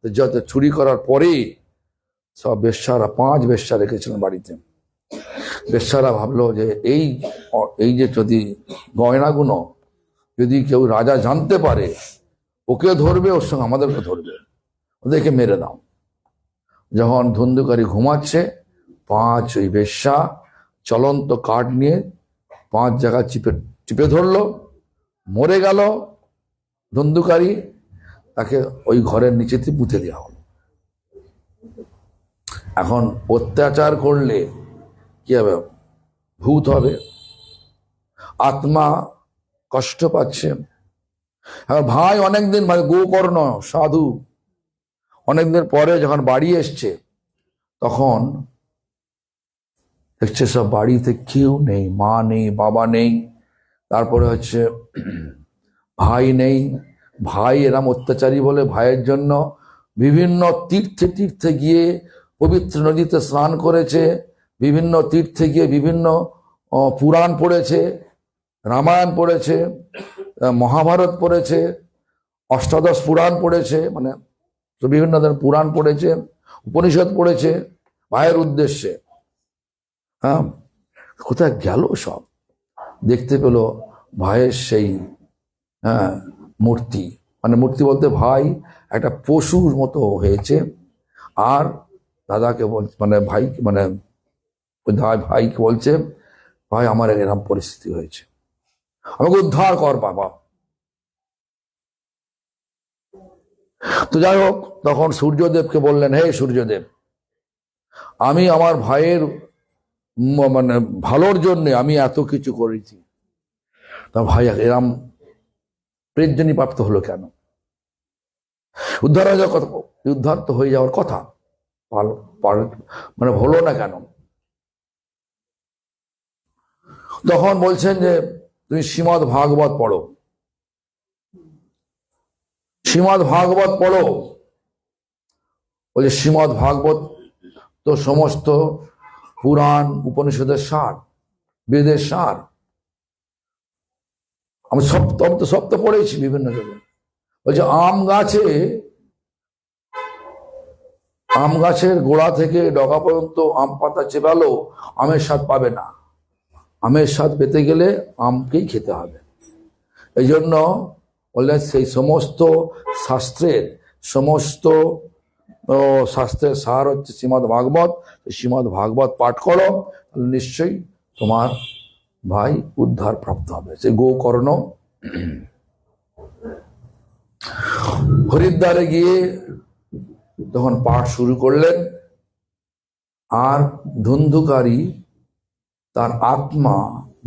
যত চুরি করার পরে সব বেশ্যারা, 5 বেশ্যা রেখেছিলেন বাড়িতে। বেশ্যারা ভাবলো যে এই যে যদি গয়নাগুলো যদি কেউ রাজা জানতে পারে, ওকে ধরবে, ওর সঙ্গে আমাদেরকে ধরবে, ওদেরকে মেরে দাও। যখন ধুন্ধুকারী ঘুমাচ্ছে, 5 ওই বেশ্যা চলন্ত কাঠ নিয়ে 5 জায়গা চিপে ধরলো, মরে গেল ধুন্ধুকারী। তাকে ওই ঘরের নিচেতে পুঁতে দেওয়া হলো। এখন অত্যাচার করলে কি হবে? ভূত হবে, আত্মা কষ্ট পাচ্ছে। ভাই অনেকদিন, গোকর্ণ সাধু অনেকদিন পরে যখন বাড়ি এসছে, তখন দেখছে সব বাড়িতে কেউ নেই, মা নেই, বাবা নেই, তারপরে হচ্ছে ভাই নেই। ভাই এরম অত্যাচারী বলে ভাইয়ের জন্য বিভিন্ন তীর্থে গিয়ে পবিত্র নদীতে স্নান করেছে, বিভিন্ন তীর্থে গিয়ে বিভিন্ন পুরাণ পড়েছে, রামায়ণ পড়েছে, মহাভারত পড়েছে, অষ্টাদশ পুরাণ পড়েছে, বিভিন্ন ধরনের পুরাণ পড়েছে, উপনিষদ পড়েছে ভাইয়ের উদ্দেশ্যে। হ্যাঁ, কোথায় গেল সব? দেখতে পেল ভাইয়ের সেই মূর্তি, মূর্তি বলতে ভাই একটা পশুর মতো হয়েছে। আর দাদাকে ভাইকে বলছে, ভাই আমার এরকম পরিস্থিতি হয়েছে, আমাকে উদ্ধার কর বাবা। তো যাই হোক, তখন সূর্যদেবকে বললেন, হে সূর্যদেব, আমি আমার ভাইয়ের ভালোর জন্য আমি এত কিছু করেছি, তা ভাই এরম প্রেজনী প্রাপ্ত হলো কেন? উদ্ধার তো হয়ে যাওয়ার কথা, হলো না কেন? তখন বলছেন যে তুমি শ্রীমদ্ ভাগবত পড়ো, শ্রীমদ্ ভাগবত পড়ো। বলছে শ্রীমদ্ ভাগবত তো সমস্ত পুরাণ উপনিষদের সার, বেদের সার। আমি সব তো পড়েছি বিভিন্ন জায়গায়। বলছে আম গাছের গোড়া থেকে ডগা পর্যন্ত আম পাতা চেবালো আমের স্বাদ পাবে না। আমের স্বাদ পেতে গেলে আমকেই খেতে হবে। এই জন্য বললে সেই সমস্ত শাস্ত্রের সার হচ্ছে শ্রীমদ্ ভাগবত। শ্রীমদ্ ভাগবত পাঠ করো, তাহলে নিশ্চয়ই তোমার ভাই উদ্ধার প্রাপ্ত হবে। সে গোকর্ণ হরিদ্বারে গিয়ে তখন পাঠ শুরু করলেন, আর ধুন্ধুকারী তার আত্মা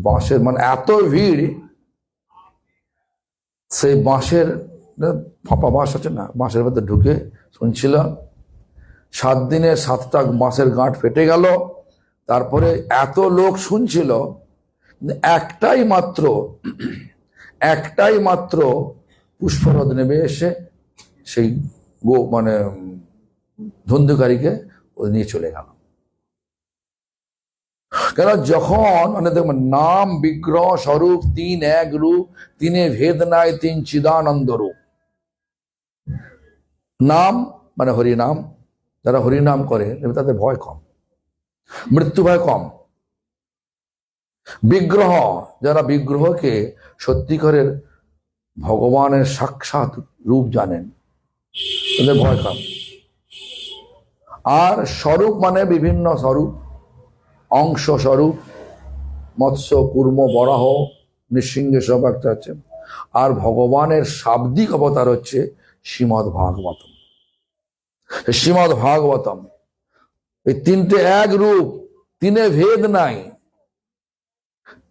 বাঁশের, মানে এত ভিড়, সেই বাঁশের ফাঁপা বাঁশ আছে না, বাঁশের ভেতর ঢুকে শুনছিল। 7 দিনে 7টা বাঁশের গাঁট ফেটে গেল। তারপরে এত লোক শুনছিল, একটাই মাত্র পুষ্পরথ নেমে এসে সেই ধুন্ধুকারীকে নিয়ে চলে গেল। কেন? যখন দেখবেন নাম বিগ্রহ স্বরূপ 3 এক রূপ, 3 ভেদ নাই, 3 চিদানন্দ রূপ। নাম মানে হরিনাম, যারা হরিনাম করে তাদের ভয় কম, মৃত্যু ভয় কম। বিগ্রহ, যারা বিগ্রহকে সত্যিকারের ভগবানের সাক্ষাৎ রূপ জানেন, তাদের ভয় কম। আর স্বরূপ মানে বিভিন্ন স্বরূপ, অংশ স্বরূপ, মৎস্য, কুর্ম, বরাহ, নৃসিংহ সব একটা আছে। আর ভগবানের শাব্দিক অবতার হচ্ছে শ্রীমদ্ ভাগবতম। শ্রীমদ্ ভাগবতম এই 3টে এক রূপ, 3 ভেদ নাই,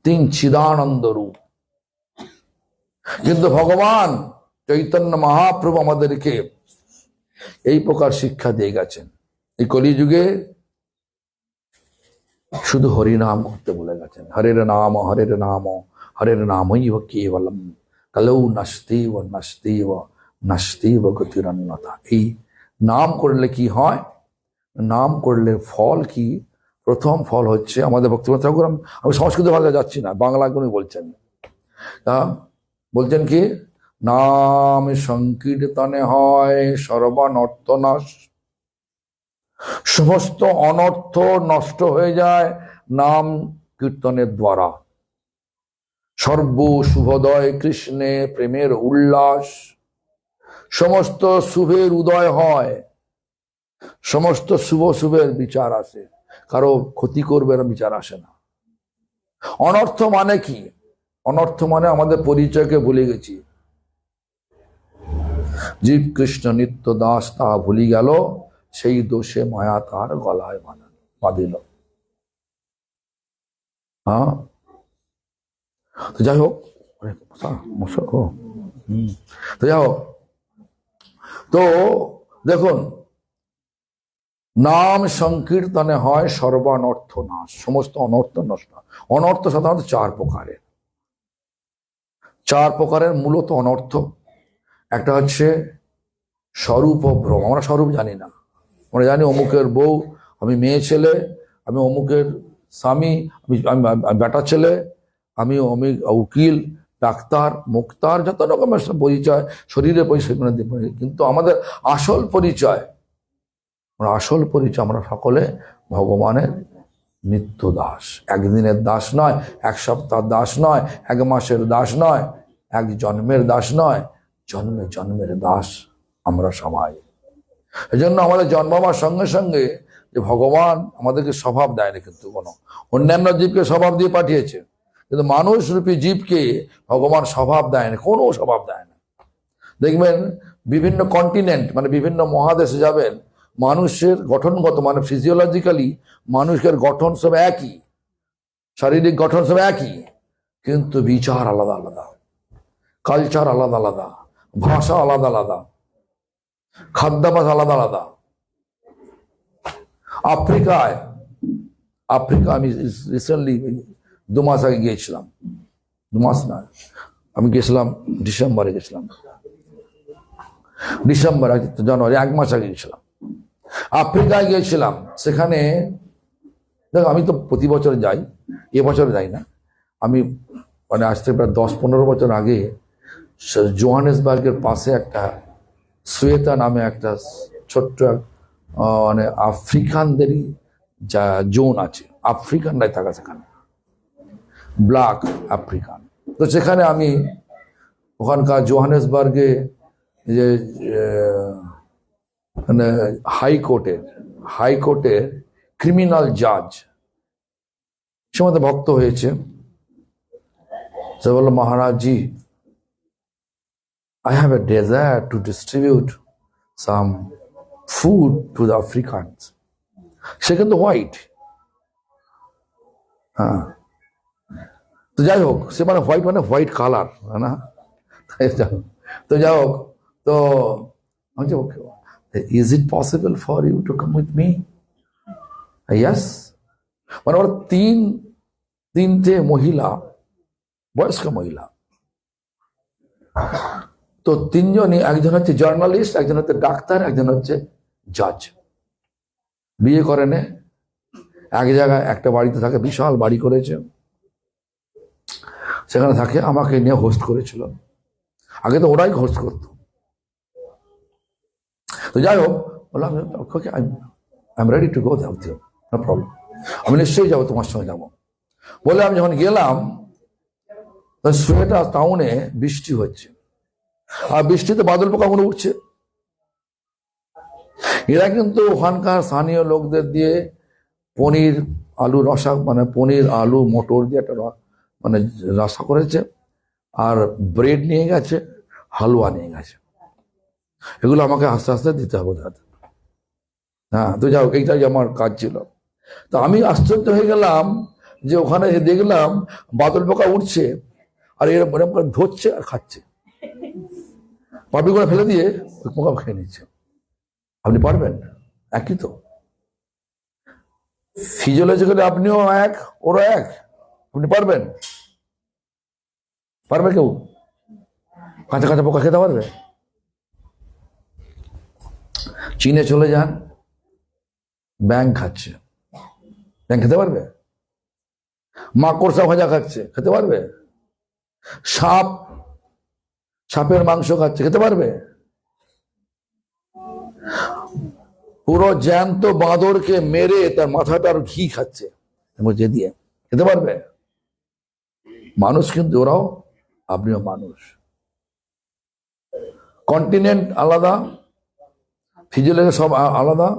3 চিদানন্দ রূপ। কিন্তু ভগবান চৈতন্য মহাপ্রভু আমাদেরকে এই প্রকার শিক্ষা দিয়ে গেছেন। এই কলিযুগে শুধু হরিনাম করতে বলে গেছেন। হরের নাম হরের নাম হরের নামৈব কেবলম কলৌ নাস্তিব নাস্তিব নাস্তিব গতিরন্যতা। এই নাম করলে কি হয়? নাম করলে ফল কি? প্রথম ফল হচ্ছে, আমাদের ভক্তিবত ঠাকুর, আমি সংস্কৃত ভাষায় যাচ্ছি না, বাংলা গুলো বলছেন। বলছেন কি? নাম সংকীর্তনে হয় সর্বানর্থ নাশ। সমস্ত অনর্থ নষ্ট হয়ে যায় নাম কীর্তনের দ্বারা। সর্ব শুভোদয় কৃষ্ণে প্রেমের উল্লাস। সমস্ত শুভের উদয় হয়, সমস্ত শুভের বিচার আসে, কারো ক্ষতি করবে না বিচার আসে না। অনর্থ মানে কি? অনর্থ মানে আমাদের পরিচয়কে ভুলে গেছি। জীব কৃষ্ণ নিত্য দাস তা ভুলি গেল, সেই দোষে মায়া তার গলায় বাঁধিল। হ্যাঁ, তো যাই হোক, তো দেখুন, নাম সংকীর্তনে হয় সর্বানর্থ নাশ, সমস্ত অনর্থ নষ্ট। অনর্থ সাধারণত 4 প্রকারের। 4 প্রকারের মূলত অনর্থ। একটা হচ্ছে স্বরূপ ভ্রম। আমরা স্বরূপ জানি না। আমরা জানি অমুকের বউ, আমি মেয়ে ছেলে, আমি অমুকের স্বামী, আমি বেটা ছেলে, আমি অমিক উকিল, ডাক্তার, মুক্তার, যত রকমের পরিচয়, শরীরের পরিচয়। কিন্তু আমাদের আসল পরিচয়, আমরা সকলে ভগবানের নিত্য দাস। একদিনের দাস নয়, 1 সপ্তাহ দাস নয়, 1 মাসের দাস নয়, 1 জন্মের দাস নয়, জন্মে জন্মের দাস আমরা সবাই। এজন্য আমাদের জন্মাবার সঙ্গে সঙ্গে যে ভগবান আমাদেরকে স্বভাব দেয়নি, কিন্তু কোনো অন্যান্য জীবকে স্বভাব দিয়ে পাঠিয়েছে, কিন্তু মানুষ রূপী জীবকে ভগবান স্বভাব দেয়নি, কোনো স্বভাব দেয় না। দেখবেন বিভিন্ন কন্টিনেন্ট, মানে বিভিন্ন মহাদেশে যাবেন, মানুষের গঠনগত মানে ফিজিওলজিক্যালি মানুষের গঠন সব একই, শারীরিক গঠন সব একই, কিন্তু বিচার আলাদা আলাদা, কালচার আলাদা আলাদা, ভাষা আলাদা আলাদা, খাদ্যাভ্যাস আলাদা আলাদা। আফ্রিকা আমি রিসেন্টলি 2 মাস আগে গিয়েছিলাম, 2 মাস না, আমি গেছিলাম ডিসেম্বরে, জানুয়ারি, 1 মাস আগে গেছিলাম। আফ্রিকায় গিয়েছিলাম, সেখানে দেখো আমি তো প্রতি বছর যাই, এবছরে যাই না। আমি মানে আজ থেকে প্রায় 10-15 বছর আগে জোহানেসবার্গের পাশে একটা সোয়েতা নামে একটা ছোট্ট মানে আফ্রিকানদেরই যা জোন আছে, আফ্রিকানরাই থাকা সেখানে, ব্ল্যাক আফ্রিকান। তো সেখানে আমি ওখানকার জোহানেসবার্গে যে মানে হাইকোর্টের ক্রিমিনাল জাজ সে মধ্যে ভক্ত হয়েছে। সে বলল, মহারাজ জি, I have a desire to distribute some food to the Africans. সে কিন্তু হোয়াইট, হ্যাঁ। তো যাই হোক, সে মানে হোয়াইট কালার, না? তো যাই হোক, তো আমি যে okay, is it possible for you to come with me? Yes. মানে ওরা তিনটে মহিলা, বয়স্ক মহিলা, তো তিনজনই, একজন হচ্ছে জার্নালিস্ট, একজন হচ্ছে ডাক্তার, একজন হচ্ছে জাজ। বিয়ে করেনে, এক জায়গায় একটা বাড়িতে থাকে, বিশাল বাড়ি করেছে, সেখানে থাকে। আমাকে নিয়ে হোস্ট করেছিল। আগে তো ওরাই হোস্ট করতো। তো যাই হোক, বললাম I am ready to go with you, no problem, আমি নিশ্চয়ই যাবো, তোমার সঙ্গে যাবো বলে আমি যখন গেলাম, সোয়েটা টাউনে বৃষ্টি হচ্ছে, আর বৃষ্টিতে বাদল পোকাগুলো উঠছে। এরা কিন্তু ওখানকার স্থানীয় লোকদের দিয়ে পনির আলু রসা, মানে পনির আলু মটর দিয়ে একটা মানে রসা করেছে, আর ব্রেড নিয়ে গেছে, হালুয়া নিয়ে গেছে। এগুলো আমাকে আস্তে আস্তে দিতে হবে দাদা। হ্যাঁ, তো যাও, এইটাই আমার কাজ ছিল। তো আমি আশ্চর্য হয়ে গেলাম যে ওখানে দেখলাম বাদল পোকা উঠছে, আর এরকম এরকম করে ধরছে আর খাচ্ছে, পাপড়ি করে ফেলে দিয়ে ওই পোকা খেয়ে নিচ্ছে। আপনি পারবেন? একই তো, ফিজিওলজিক্যালি আপনিও এক, ওরা এক। আপনি পারবেন? পারবে কেউ কাঁচা কাঁচা পোকা খেতে পারবে? চীনে চলে যান, ব্যাঙ খাচ্ছে, ব্যাঙ খেতে পারবে? মাকড়সা ভাজা খাচ্ছে, খেতে পারবে? সাপের মাংস খাচ্ছে, খেতে পারবে? পুরো জ্যান্ত বাঁদরকে মেরে তার মাথাটার ঘি খাচ্ছে মধ্যে দিয়ে, খেতে পারবে? মানুষ কিন্তু ওরাও, আপনিও মানুষ। কন্টিনেন্ট আলাদা, ফিজিওলজি সব আলাদা।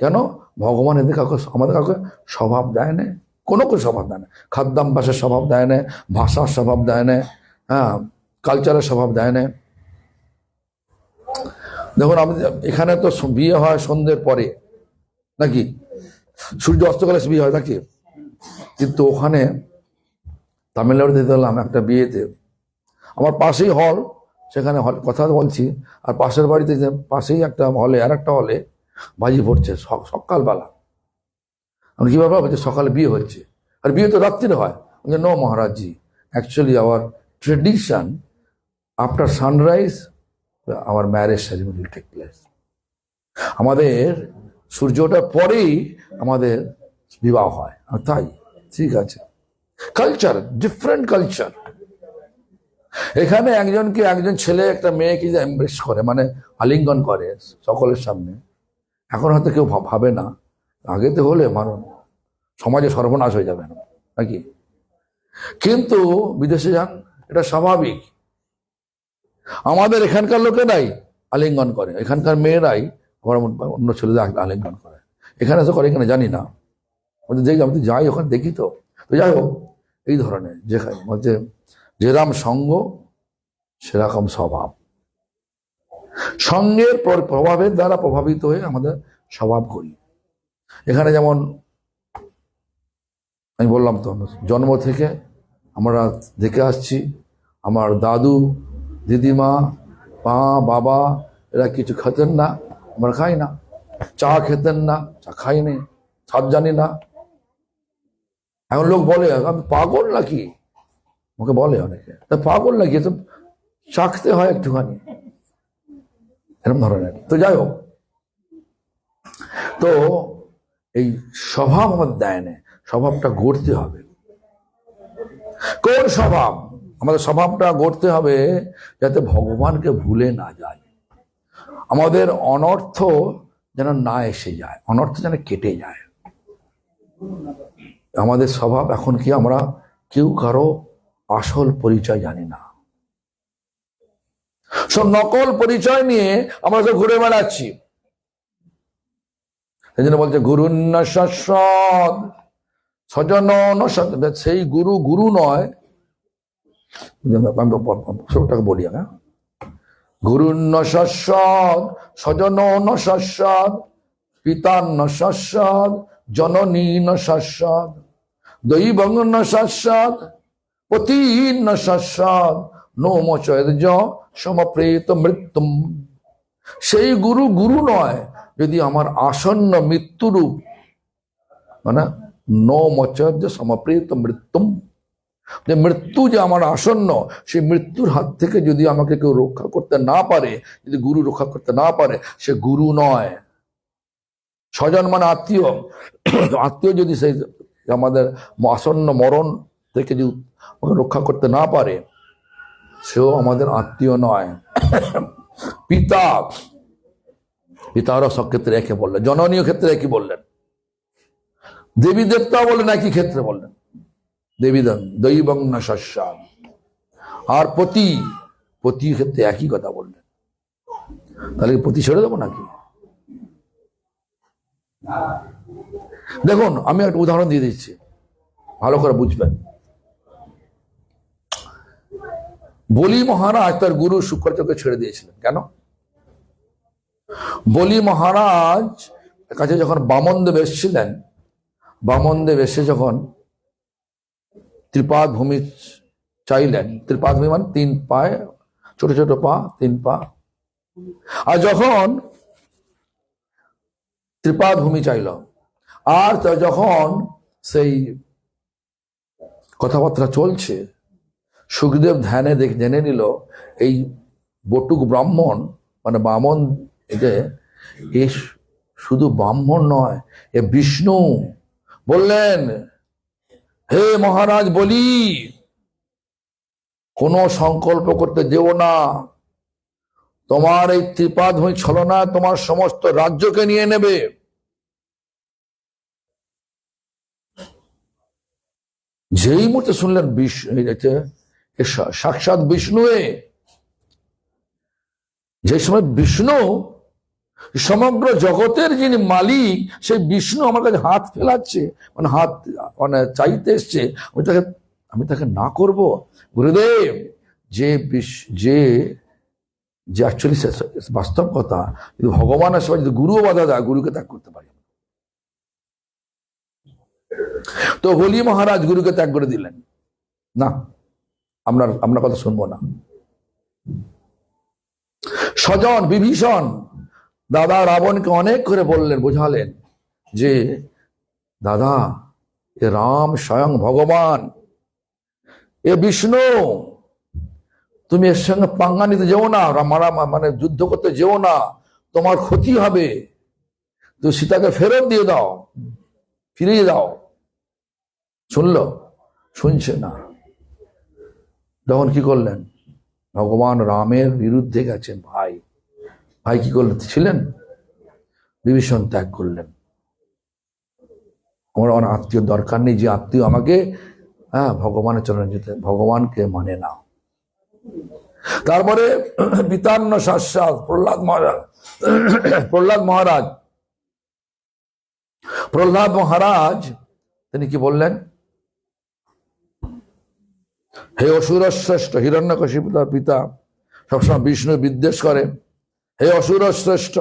কেন? ভগবান এদের কাউকে, আমাদের কাউকে স্বভাব দেয় না, কোনো স্বভাব দেয় না। খাদ্যাভ্যাসের স্বভাব দেয় না, ভাষার স্বভাব দেয় না, হ্যাঁ, কালচারের স্বভাব দেয় না। দেখুন, আমাদের এখানে তো বিয়ে হয় সন্ধ্যের পরে, নাকি? সূর্য অস্ত গেলে বিয়ে হয়, নাকি? কিন্তু ওখানে তামিলনাড়ুতে দেখলাম একটা বিয়েতে, আমার পাশেই হল, সেখানে হল কথা বলছি, আর পাশের বাড়িতে যে পাশেই একটা হলে, আর একটা হলে বাজি পড়ছে সকালবেলা। আমি কীভাবে বলছি সকালে বিয়ে হচ্ছে, আর বিয়ে তো রাত্রিরে হয়। No Maharajji, actually our tradition, after sunrise our marriage ceremony will take place. আমাদের সূর্যটার পরেই আমাদের বিবাহ হয়। তাই ঠিক আছে, কালচার, ডিফারেন্ট কালচার। এখানে একজন ছেলে একটা মেয়েকে যে এমব্রেস করে, মানে আলিঙ্গন করে সকলের সামনে, এখন হয়তো কেউ ভাবে না, আগেতে হলে মানুষ সমাজে সর্বনাশ হয়ে যাবে না, নাকি? কিন্তু বিদেশে যান, এটা স্বাভাবিক। আমাদের এখানকার লোকেরাই আলিঙ্গন করে, এখানকার মেয়েরাই আবার অন্য ছেলেদের আলিঙ্গন করে। এখানে তো করে, এখানে জানি না, দেখি, আমি তো যাই ওখানে দেখি। তো যাই হোক, এই ধরনের যেরাম সঙ্গ সেরকম স্বভাব। সঙ্গের প্রভাবের দ্বারা প্রভাবিত হয়ে আমাদের স্বভাব করি। এখানে যেমন আমি বললাম তো, জন্ম থেকে আমরা দেখে আসছি, আমার দাদু দিদিমা মা বাবা এরা কিছু খেতেন না, আমরা খাই না। চা খেতেন না, চা খাইনি, স্বাদ জানি না। এখন লোক বলে আমি পাগল নাকি, আমাকে বলে অনেকে, তা পাগল নাকি, তো চাখতে হয় একটুখানি, এরকম ধরনের। তো যাই হোক, তো এই স্বভাব আমার দেয় না, স্বভাবটা গড়তে হবে। কোন স্বভাব? আমাদের স্বভাবটা গড়তে হবে যাতে ভগবানকে ভুলে না যায়, আমাদের অনর্থ যেন না এসে যায়, অনর্থ যেন কেটে যায়। আমাদের স্বভাব এখন কি, আমরা কেউ কারো আসল পরিচয় জানি না, সব নকল পরিচয় নিয়ে আমরা সব ঘুরে বেড়াচ্ছি। সেই জন্য বলছে গুরুন্ন সৎ স্বজন সেই গুরু গুরু নয়, ছোটটাকে বলি, হ্যাঁ, গুরুন্ন সৎ স্বজন সৎ পিতান্ন সৎ জননী ন সৎ দৈবং ন সৎ পতিন্ন সৎ নোমচর্য সমপ্রেত মৃত্যুম। সেই গুরু গুরু নয় যদি আমার আসন্ন মৃত্যুরূপ, মানে নোমচর্য সমপ্রেত মৃত্যুম, যে মৃত্যু যে আমার আসন্ন, সেই মৃত্যুর হাত থেকে যদি আমাকে কেউ রক্ষা করতে না পারে, যদি গুরু রক্ষা করতে না পারে, সে গুরু নয়। স্বজন মানে আত্মীয়, আত্মীয় যদি সেই আমাদের আসন্ন মরণ থেকে যদি রক্ষা করতে না পারে, সেও আমাদের আত্মীয় নয়। পিতা, পিতারও সব ক্ষেত্রে একে বললেন, জননীয় ক্ষেত্রে একই বললেন, দেবী দেবতা বললেন একই ক্ষেত্রে বললেন, দেবীদন দৈবং না সস্যাদ। আর পতি, পতি ক্ষেত্রে একই কথা বললেন। তাহলে পতি ছেড়ে দেবো নাকি? দেখুন, আমি একটা উদাহরণ দিয়ে দিচ্ছি, ভালো করে বুঝবেন। বলি মহারাজ তার গুরু শুক্রাচার্যকে ছেড়ে দিয়েছিলেন। কেন? বলি মহারাজ কাছে যখন বামনদেব এসেছিলেন, বামনদেব এসে যখন ত্রিপাদ ভূমি চাইলেন, ত্রিপাদ ভূমি মানে 3 পায়ে, ছোট ছোট পা, 3 পা, আর যখন ত্রিপাদ ভূমি চাইল, আর যখন সেই কথাবার্তা চলছে, সুখদেব ধ্যানে জেনে নিল এই বটুক ব্রাহ্মণ মানে বামন, এতে এ শুধু ব্রাহ্মণ নয়, এ বিষ্ণু। বললেন, হে মহারাজ বলি, কোনো সংকল্প করতে যেও না, তোমার এই ত্রিপাদ ভূমি ছলনা তোমার সমস্ত রাজ্যকে নিয়ে নেবে। যেই মুহূর্তে শুনলেন সাক্ষাৎ বিষ্ণু, যে সময় বিষ্ণু সমগ্র জগতের যিনি মালিক, সেই বিষ্ণু আমার কাছে হাত ফেলাচ্ছে, মানে হাত মানে চাইতে এসছে, আমি তাকে না করব? গুরুদেব, যে যে যে অ্যাকচুয়ালি বাস্তব কথা, যদি ভগবানের সবাই যদি গুরুও বাধা দেয়, গুরুকে ত্যাগ করতে পারি। তো বলি মহারাজ গুরুকে ত্যাগ করে দিলেন, না আপনার কথা শুনবো না। স্বজন বিভীষণ দাদা রাবণকে অনেক করে বললেন, বোঝালেন যে দাদা, এ রাম স্বয়ং ভগবান, এ বিষ্ণু, তুমি এর সঙ্গে পাঙ্গা নিতে যেও না, মানে যুদ্ধ করতে যেও না, তোমার ক্ষতি হবে, তো সীতাকে ফেরত দিয়ে দাও, ফিরিয়ে দাও। শুনলো? শুনছে না। তখন কি করলেন? ভগবান রামের বিরুদ্ধে গেছেন ভাই, ভাই কি করলেন? ছিলেন বিভীষণ ত্যাগ করলেন। আমার আত্মীয় দরকার নেই, যে আত্মীয় আমাকে ভগবানের চরণে যেতে, ভগবানকে মানে না। তারপরে পিতান্ন শাশ্বত প্রহ্লাদ মহারাজ তিনি কি বললেন? হে অসুর শ্রেষ্ঠ, হিরণ্যকশিপু তার পিতা সবসময় বিষ্ণু বিদ্বেষ করে, হে অসুর শ্রেষ্ঠ।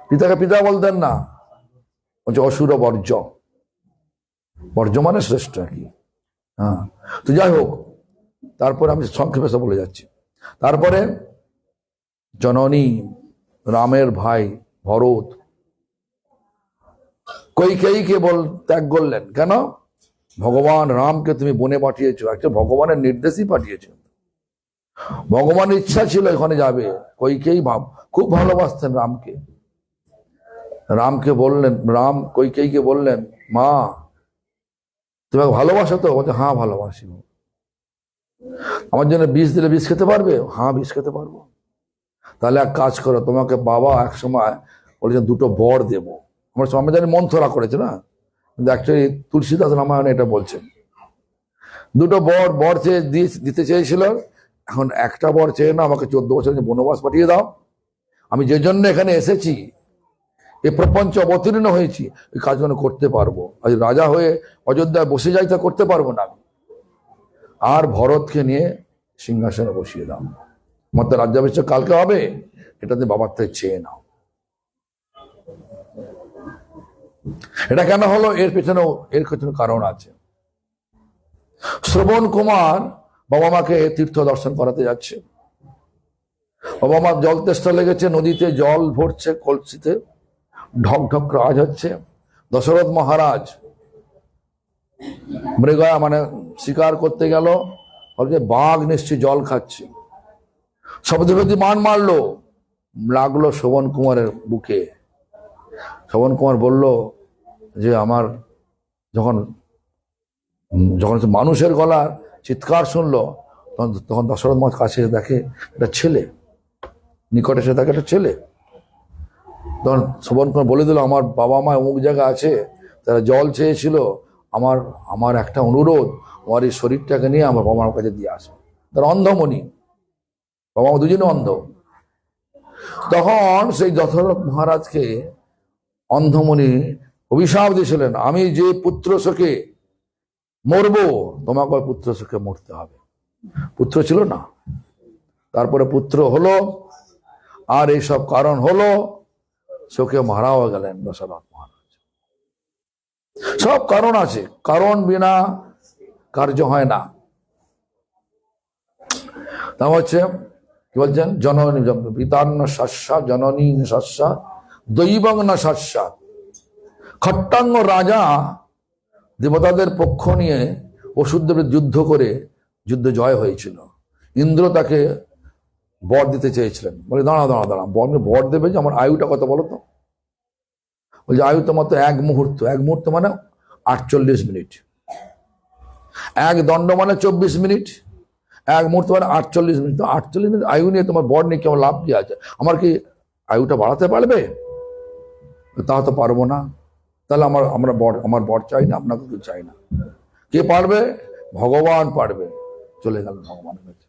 পিতাকে পিতা বলতেন না, বলছে অসুর বর্জ্য, বর্জ্য মানে শ্রেষ্ঠ কি। তো যাই হোক, তারপরে আমি সংক্ষেপে বলে যাচ্ছি। তারপরে জননী রামের ভাই ভরত কৈকেয়ীকে ত্যাগ করলেন। কেন? ভগবান রামকে তুমি বনে পাঠিয়েছো, একটা ভগবানের নির্দেশই পাঠিয়েছো, ভগবানের ইচ্ছা ছিল এখানে যাবে। কৈকেয়ী খুব ভালোবাসতেন রামকে, রামকে বললেন, রাম কৈকেয়ীকে বললেন, মা তুমি আমাকে ভালোবাসো তো? বলছে হ্যাঁ ভালোবাসি। আমার জন্য বিষ দিলে বিষ খেতে পারবে? হ্যাঁ বিষ খেতে পারবো। তাহলে এক কাজ করো, তোমাকে বাবা এক সময় বলেছেন দুটো বর দেব। আমরা জানি মন্থরা করেছে না, কিন্তু অ্যাকচুয়ালি তুলসীদাস রামায়ণে এটা বলছেন। দুটো বর চেয়ে দিতে চেয়েছিল। এখন একটা বর চেয়ে না, আমাকে 14 বছর বনবাস পাঠিয়ে দাও, আমি যে জন্য এখানে এসেছি, এ প্রপঞ্চ অবতীর্ণ হয়েছি, ওই কাজগুলো করতে পারবো। আজ রাজা হয়ে অযোধ্যায় বসে যাই, তা করতে পারবো না আমি। আর ভরতকে নিয়ে সিংহাসনে বসিয়ে দাও, আমার তো রাজ্যাভিষেক কালকে হবে, এটা তুমি বাবার থেকে চেয়ে নাও। এটা কেন হলো? এর পেছনে কারণ আছে। শ্রবণ কুমার বাবা মাকে তীর্থ দর্শন করাতে যাচ্ছে। বাবা মার জল তেষ্টা লেগেছে, নদীতে জল ভরছে কলসিতে, ঢক ঢক আওয়াজ হচ্ছে। দশরথ মহারাজ মৃগয়া মানে শিকার করতে গেল, বাঘ নিশ্চয়ই জল খাচ্ছে, শব্দভেদী মান মারলো, লাগলো শ্রবণ কুমারের বুকে। শ্রবণ কুমার বলল যে আমার যখন মানুষের গলার চিৎকার শুনলো, তখন দশরথ মহারাজ কাছে দেখে একটা ছেলে, নিকটে এসে দেখে একটা ছেলে। তখন শ্রবণ কুমার বলে দিল, আমার বাবা মা অমুক জায়গায় আছে, তারা জল চেয়েছিল, আমার একটা অনুরোধ, আমার এই শরীরটাকে নিয়ে আমার বাবা মার কাছে দিয়ে আসো। তারা অন্ধমণি, বাবা মা দুজনে অন্ধ। তখন সেই দশরথ মহারাজকে অন্ধমণি অভিশাপ দিয়েছিলেন, আমি যে পুত্র শোকে মরবো, তোমাকে পুত্র শোকে মরতে হবে। পুত্র ছিল না, তারপরে পুত্র হলো, আর এইসব কারণ হলো, শোকে মারাও গেলেন দশরথ মহারাজ। সব কারণ আছে, কারণ বিনা কার্য হয় না। তা হচ্ছে কি বলছেন, জননী পিতান্ন শস্যা জননী শস্যা দৈবং না শস্যা। খট্টাঙ্গ রাজা দেবতাদের পক্ষ নিয়ে অসুরদের যুদ্ধ করে যুদ্ধে জয় হয়েছিল। ইন্দ্র তাকে বর দিতে চেয়েছিলেন, বলে দাঁড়া, বর দেবে যে আমার আয়ুটা কত বলো তো? বলছে আয়ু তো মাত্র 1 মুহূর্ত। 1 মুহূর্ত মানে 48 মিনিট। 1 দণ্ড মানে 24 মিনিট, 1 মুহূর্ত মানে 48 মিনিট। তো 48 মিনিট আয়ু নিয়ে তোমার বর নিয়ে কেমন লাভ কি আছে? আমার কি আয়ুটা বাড়াতে পারবে? তা তো পারবো না। তাহলে আমার বর চাই না, আপনাকে কিছু চাই না। কে পারবে? ভগবান পারবে। চলে গেল ভগবানের কাছে।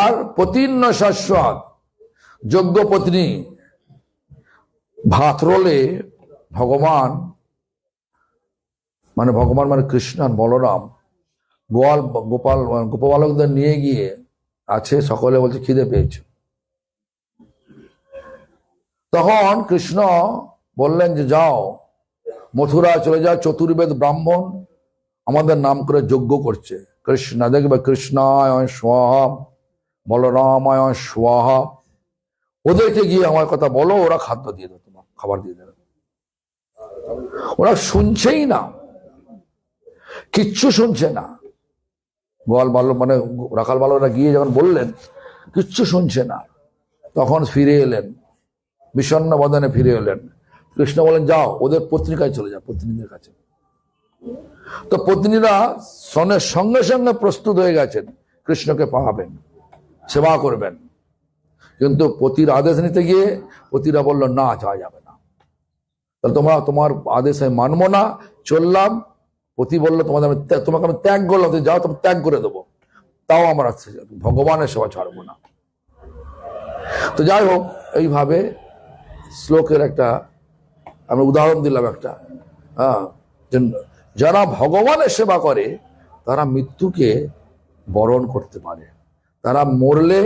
আর পতিন্ন শাশ্বত, যোগ্য পত্নী ভাত রোলে ভগবান মানে কৃষ্ণ আর বলরাম গোপালকদের নিয়ে গিয়ে আছে, সকলে বলছে খিদে পেয়েছে। তখন কৃষ্ণ বললেন যে যাও মথুরা চলে যাও, চতুর্বেদ ব্রাহ্মণ আমাদের নাম করে যজ্ঞ করছে। কৃষ্ণ দেখবে কৃষ্ণায় স্বাহা বলরামায় স্বাহা, ওদেরকে গিয়ে আমার কথা বলো, ওরা খাদ্য দিয়ে দেবে, তোমার খাবার দিয়ে দেবে। ওরা শুনছেই না, কিচ্ছু শুনছে না। মানে রাখাল বালকরা গিয়ে যখন বললেন, কিচ্ছু শুনছে না। তখন ফিরে এলেন, বিষণ্ণ বদনে ফিরে এলেন। কৃষ্ণ বলেন যাও ওদের পত্রিকায় চলে যাও, পত্নীদের কাছে। তো পত্নীরা সঙ্গে সঙ্গে প্রস্তুত হয়ে গেছেন, কৃষ্ণকে পাবেন, সেবা করবেন। কিন্তু পতির আদেশ নিতে গিয়ে পতিরা বলল না, যাওয়া যাবে না, তাহলে তোমার আদেশ আমি মানবো না, চললাম। পতি বললো তোমাকে আমি ত্যাগ করলাম, যাও, তুমি ত্যাগ করে দেবো, তাও আমরা ভগবানের সেবা ছাড়বো না। তো যাই হোক, এইভাবে শ্লোকের একটা আমি উদাহরণ দিলাম একটা। যারা ভগবানের সেবা করে তারা মৃত্যুকে বরণ করতে পারে। তারা মরলে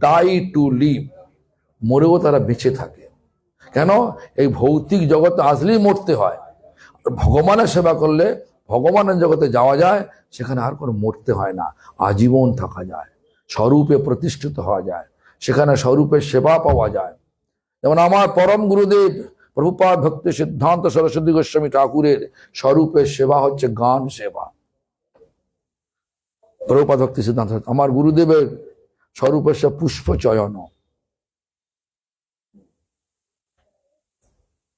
ডাই টু লিভ, মরেও তারা বেঁচে থাকে। কেন? এই ভৌতিক জগতে আসলেই মরতে হয়। ভগবানের সেবা করলে ভগবানের জগতে যাওয়া যায়, সেখানে আর কোনো মরতে হয় না, আজীবন থাকা যায়, স্বরূপে প্রতিষ্ঠিত হওয়া যায়, সেখানে স্বরূপের সেবা পাওয়া যায়। যেমন আমার পরম গুরুদেব প্রভুপাদ ভক্তি সিদ্ধান্ত সরস্বতী গোস্বামী ঠাকুরের স্বরূপের সেবা হচ্ছে গান সেবা। প্রভুপাদ ভক্তি সিদ্ধান্ত আমার গুরুদেবের স্বরূপের সে পুষ্প চয়ন।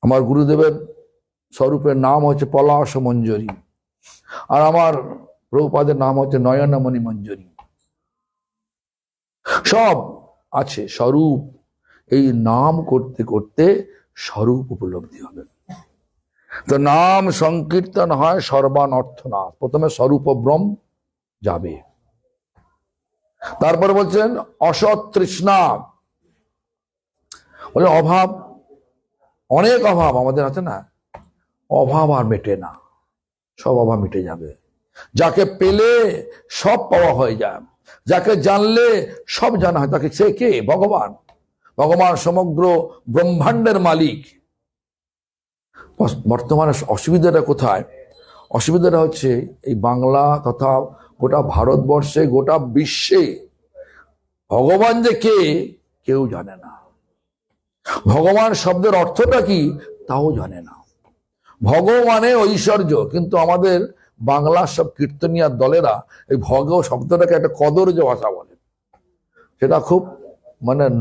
আমার গুরুদেবের স্বরূপের নাম হচ্ছে পলাশ মঞ্জরি, আর আমার প্রভুপাদের নাম হচ্ছে নয়নমণি মঞ্জরি। সব আছে স্বরূপ। এই নাম করতে করতে স্বরূপ উপলব্ধি হবে। তো নাম সংকীর্তন হয় সর্বান অর্থনাথ। প্রথমে স্বরূপ ব্রহ্ম যাবে, তারপরে বলছেন অসৎ তৃষ্ণা, বলে অভাব, অনেক অভাব আমাদের আছে না, অভাব আর মেটে না, সব অভাব মিটে যাবে। যাকে পেলে সব পাওয়া হয়ে যায়, যাকে জানলে সব জানা হয়, তাকে সে কে? ভগবান। ভগবান সমগ্র ব্রহ্মাণ্ডের মালিক। বর্তমানে অসুবিধাটা কোথায়? অসুবিধাটা হচ্ছে এই বাংলা তথা গোটা ভারতবর্ষে, গোটা বিশ্বে ভগবান যে কে কেউ জানে না। ভগবান শব্দের অর্থটা কি তাও জানে না। ভগবানে ঐশ্বর্য, কিন্তু আমাদের বাংলার সব কীর্তনিয়ার দলেরা এই ভগ শব্দটাকে একটা কদর্য ভাষা বলে। সেটা খুব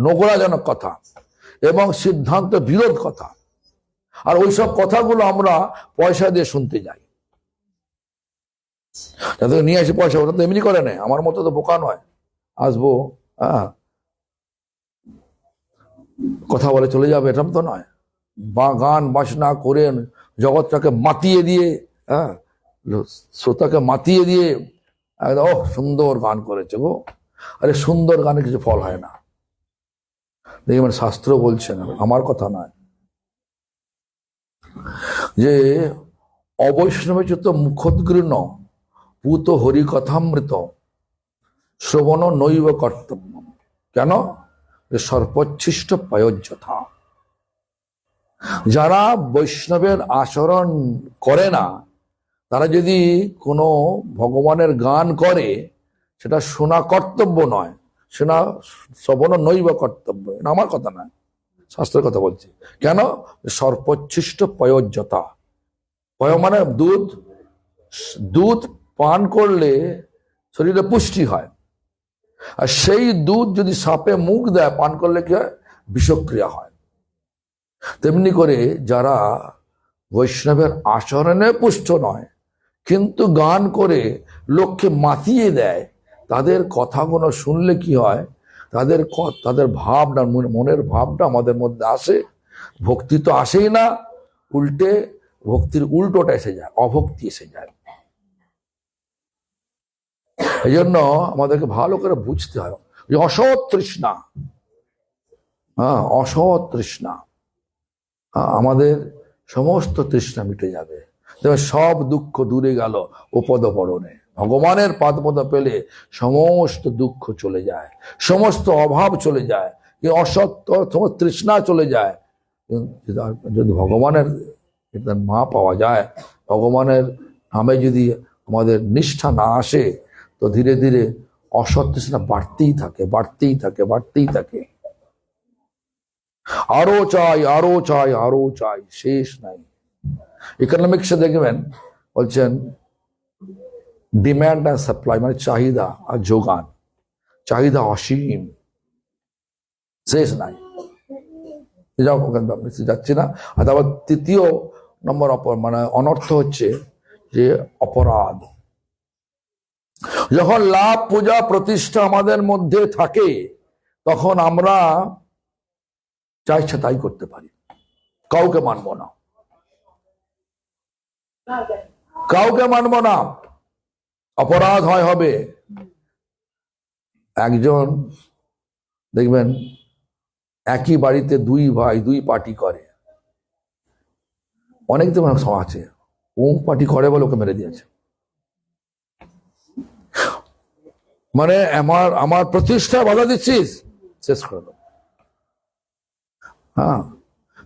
নোংরাজনক কথা এবং সিদ্ধান্ত বিরোধ কথা। আর ওইসব কথাগুলো আমরা পয়সা দিয়ে শুনতে যাই। যাদের নিয়ে আসি পয়সা, ওটা তো এমনি করে নেয়, আমার মতো তো বোকা নয়। আসবো, কথা বলে চলে যাবে, এরকম তো নয়। বা গান বাজনা করে জগৎটাকে মাতিয়ে দিয়ে, শ্রোতাকে মাতিয়ে দিয়ে ও সুন্দর গান করেছে গো। আরে সুন্দর গানে কিছু ফল হয় না, দেখবেন শাস্ত্র বলছে না, আমার কথা নয়, যে অবৈষ্ণবচ্যুত মুখোদ্গৃণ পুত হরিকথামৃত শ্রবণ নৈব কর্তব্য। কেন? সর্বোচ্ছিষ্ট পয়োজ্যথা। যারা বৈষ্ণবের আচরণ করে না, তারা যদি কোনো ভগবানের গান করে, সেটা শোনা কর্তব্য নয়, শোনা শ্রবণ নৈব কর্তব্য। এটা আমার কথা নয়, শাস্ত্রের কথা বলছি। কেন? সর্বোচ্ছিষ্ট পয়োজ্যতা। পয় মানে দুধ। দুধ পান করলে শরীরে পুষ্টি হয়, আর সেই দুধ যদি সাপে মুখ দেয়, পান করলে কি হয়? বিষক্রিয়া হয়। তেমনি করে যারা বৈষ্ণবের আচরণে পুষ্ট নয়, কিন্তু গান করে লোককে মাতিয়ে দেয়, তাদের কথাগুলো শুনলে কি হয়? তাদের ভাবটা, মনের ভাবটা আমাদের মধ্যে আসে। ভক্তি তো আসেই না, উল্টে ভক্তির উল্টোটা এসে যায়, অভক্তি এসে যায়। এই জন্য আমাদেরকে ভালো করে বুঝতে হয় যে অসৎ তৃষ্ণা, অসৎ তৃষ্ণা, আমাদের সমস্ত তৃষ্ণা মিটে যাবে। সব দুঃখ দূরে গেল উপদ পড়নে। ভগবানের পাদপদ পেলে সমস্ত দুঃখ চলে যায়, সমস্ত অভাব চলে যায়, অসত্য সমস্ত তৃষ্ণা চলে যায়। যদি ভগবানের মা পাওয়া যায়, ভগবানের নামে যদি আমাদের নিষ্ঠা না আসে, তো ধীরে ধীরে অসৎ তৃষ্ণা বাড়তেই থাকে, বাড়তেই থাকে, বাড়তেই থাকে। আরো চাই, আরো চাই, আরো চাই, শেষ নাই। ইকোনমিক্সে দেখবেন বলছেন ডিম্যান্ড অ্যান্ড সাপ্লাই, মানে চাহিদা আর যোগান। চাহিদা অসীম, শেষ নাই। যাচ্ছি না। আর তারপর তৃতীয় নম্বর অনর্থ হচ্ছে যে অপরাধ। যখন লাভ পূজা প্রতিষ্ঠা আমাদের মধ্যে থাকে, তখন আমরা যা ইচ্ছা তাই করতে পারি, কাউকে মানব না, কাউকে মানব না। অপরাধ হবে। একজন দেখবেন একই বাড়িতে দুই ভাই দুই পার্টি করে, অনেক তো আছে, ও পার্টি করে বলে ওকে মেরে দিয়েছে। মানে আমার প্রতিষ্ঠা বাধা দিচ্ছিস, শেষ করে দেব।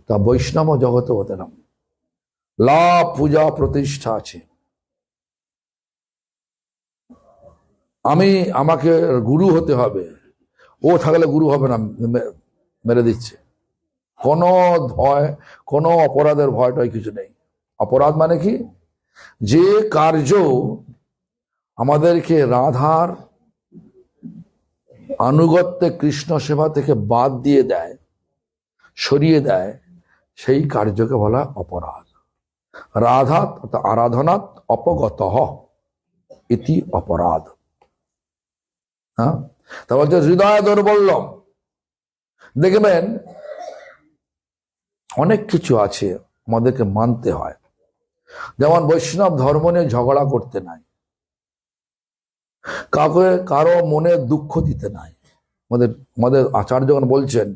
তা বৈষ্ণব জগতে হতে না, লাভ পূজা প্রতিষ্ঠা আছে। আমাকে গুরু হতে হবে, ও থাকলে গুরু হবে না, মেরে দিচ্ছে। কোনো ভয়, কোনো অপরাধের ভয়টাই কিছু নেই। অপরাধ মানে কি? যে কার্য আমাদেরকে রাধার আনুগত্যে কৃষ্ণ সেবা থেকে বাদ দিয়ে দেয়, সরিয়ে দেয়, সেই কার্যকে বলা অপরাধ। রাধাত অর্থাৎ আরাধনাত অপগত ইতি অপরাধ। হ্যাঁ, তা বলছে হৃদয় দৌর্বল্যম। দেখবেন অনেক কিছু আছে আমাদেরকে মানতে হয়, যেমন বৈষ্ণব ধর্ম নিয়ে ঝগড়া করতে নাই, কাউকে কারো মনে দুঃখ দিতে নাই। আমাদের আচার্যগণ বলছেন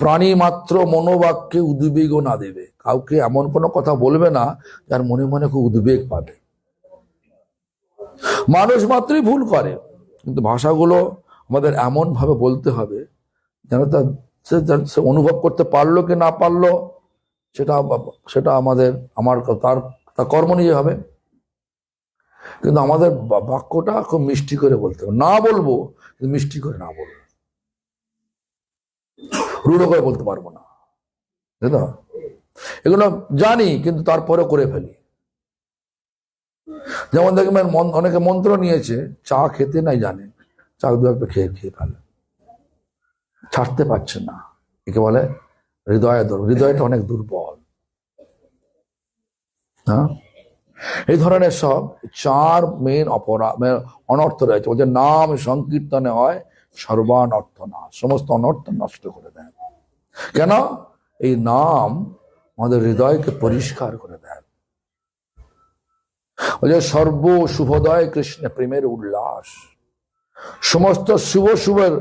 প্রাণী মাত্র মনোবাক্যে উদ্বেগ না দেবে। কাউকে এমন কোনো কথা বলবে না যার মনে মনে খুব উদ্বেগ পাবে। মানুষ মাত্রই ভুল করে, কিন্তু ভাষাগুলো আমাদের এমন ভাবে বলতে হবে যেন সে অনুভব করতে পারলো কি না পারলো সেটা তার কর্ম নিয়ে হবে। কিন্তু আমাদের বাক্যটা খুব মিষ্টি করে বলতে হবে। না বলবো কিন্তু মিষ্টি করে না বলবো, রূঢ় করে বলতে পারবো না, তাই তো? এগুলো জানি কিন্তু তারপরে করে ফেলি। যেমন দেখবেন অনেকে মন্ত্র নিয়েছে, চা খেতে নাই জানে, চা দু একটা খেয়ে ফেলে, ছাড়তে পারছে না। একে বলে হৃদয়টা অনেক দুর্বল। হ্যাঁ, এই ধরনের সব চার মেন অনর্থ রয়েছে। বলছে নাম সংকীর্তনে হয় সর্বানর্থ না, সমস্ত অনর্থ নষ্ট করে দেয়। কেন? এই নাম আমাদের হৃদয়কে পরিষ্কার করে দেয়। বলছে সর্ব শুভোদয় কৃষ্ণে প্রেমের উল্লাস। সমস্ত শুভের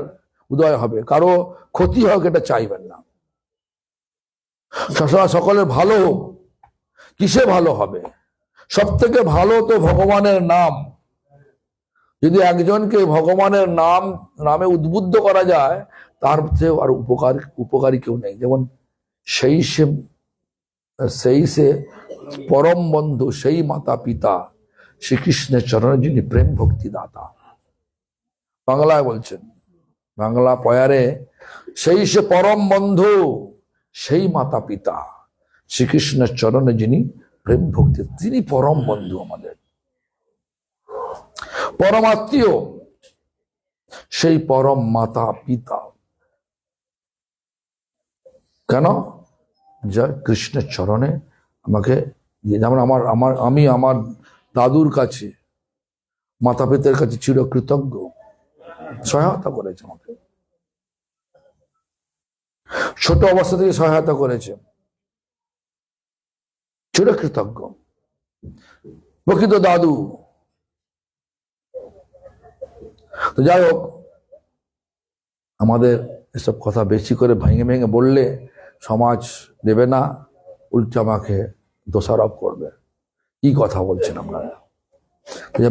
উদয় হবে, কারো ক্ষতি হোক এটা চাইবেন না। সকলের ভালো হোক। কিসে ভালো হবে? সব থেকে ভালো তো ভগবানের নাম। যদি একজনকে ভগবানের নামে উদ্বুদ্ধ করা যায়, তার চেয়ে আর উপকারী কেউ নেই। যেমন সেই সে পরম বন্ধু, সেই মাতা পিতা শ্রীকৃষ্ণের চরণে যিনি প্রেম ভক্তি দাতা। বাংলায় বলছেন, বাংলা পয়ারে, সেই সে পরম বন্ধু, সেই মাতা পিতা শ্রীকৃষ্ণের চরণে যিনি প্রেম ভক্তি, তিনি পরম বন্ধু, আমাদের পরমাত্মীয়, সেই পরম মাতা পিতা। কেন? যা কৃষ্ণের চরণে আমাকে, যেমন আমি আমার দাদুর কাছে, মাতা পিতার কাছে চিরকৃতজ্ঞ, সহায়তা করেছে আমাকে, ছোট অবস্থা থেকে সহায়তা করেছে, চিরকৃতজ্ঞ প্রকৃত দাদু। তো যাই হোক, আমাদের এসব কথা বেশি করে ভেঙে ভেঙে বললে সমাজ দেবে না, উল্টে আমাকে দোষারোপ করবে। কি কথা বলছেন আপনারা?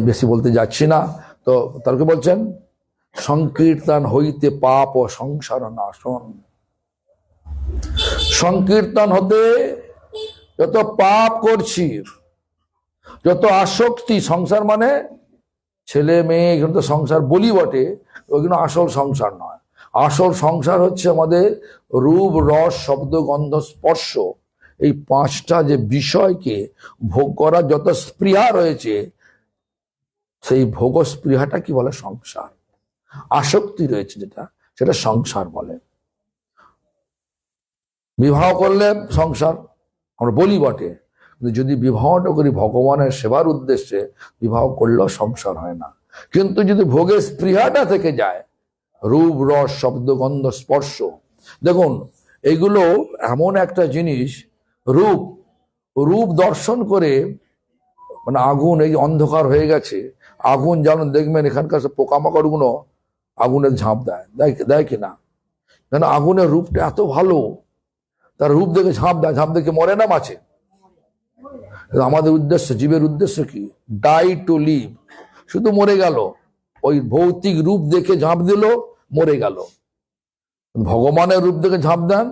বেশি বলতে যাচ্ছি না। তো তারকে বলছেন সংকীর্তন হইতে পাপ ও সংসার নাশন। সংকীর্তন হতে যত পাপ করছি, যত আসক্তি, সংসার মানে ছেলে মেয়ে, এখানে তো সংসার বলি বটে, ওইগুলো আসল সংসার নয়। আসল সংসার হচ্ছে আমাদের রূপ রস শব্দ গন্ধ স্পর্শ, এই পাঁচটা যে বিষয়কে ভোগ করার যত স্পৃহা রয়েছে, সেই ভোগ স্পৃহাটা কি বলে? সংসার। আসক্তি রয়েছে সেটা সংসার বলে। বিবাহ করলে সংসার আমরা বলি বটে, কিন্তু যদি বিবাহটা করি ভগবানের সেবার উদ্দেশ্যে, বিবাহ করলেও সংসার হয় না। কিন্তু যদি ভোগের স্পৃহাটা থেকে যায়, রূপ রস শব্দ গন্ধ স্পর্শ, দেখুন এগুলো এমন একটা জিনিস, রূপ দর্শন করে, মানে আগুন, এই অন্ধকার হয়ে গেছে, আগুন যেমন দেখবেন এখানকার পোকামাকড় গুলো আগুনের ঝাঁপ দেয় কিনা? কেন? আগুনের রূপটা এত ভালো, তার রূপ দেখে ঝাঁপ দেয়, ঝাঁপ দেখে মরে না বাঁচে। আমাদের উদ্দেশ্য, জীবের উদ্দেশ্য কি? Die two leave. শুধু মরে গেল, ওই ভৌতিক রূপ দেখে ঝাঁপ দিল, মরে গেল। ভগবানের রূপ দেখে ঝাঁপ দেন,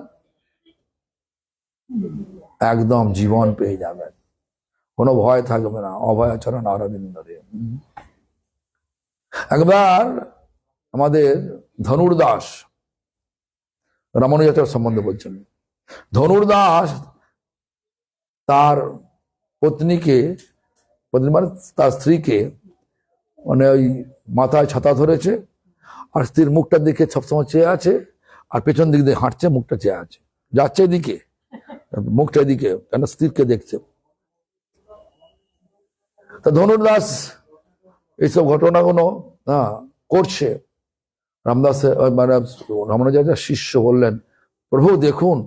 একদম জীবন পেয়ে যাবেন, কোনো ভয় থাকবে না। অভয়াচরণ অরবিন্দ রে। একবার আমাদের ধনুর্দাস, রামানুজাচার্য সম্বন্ধে বলছেন, ধনুর্দাস তার পত্নীকে, মানে তার স্ত্রীকে, মানে ওই মাথায় ছাতা ধরেছে, আর স্ত্রীর মুখটার দিকে সবসময় চেয়ে আছে, আর পেছন দিক দিয়ে হাঁটছে, মুখটা চেয়ে আছে, যাচ্ছে এদিকে, মুখটা এদিকে, কেন স্ত্রীকে দেখছে। তা ধনুর্দাস এইসব ঘটনাগুলো করছে। রামদাস মানে রামানুজাচার্য শিষ্য বললেন, প্রভু দেখুন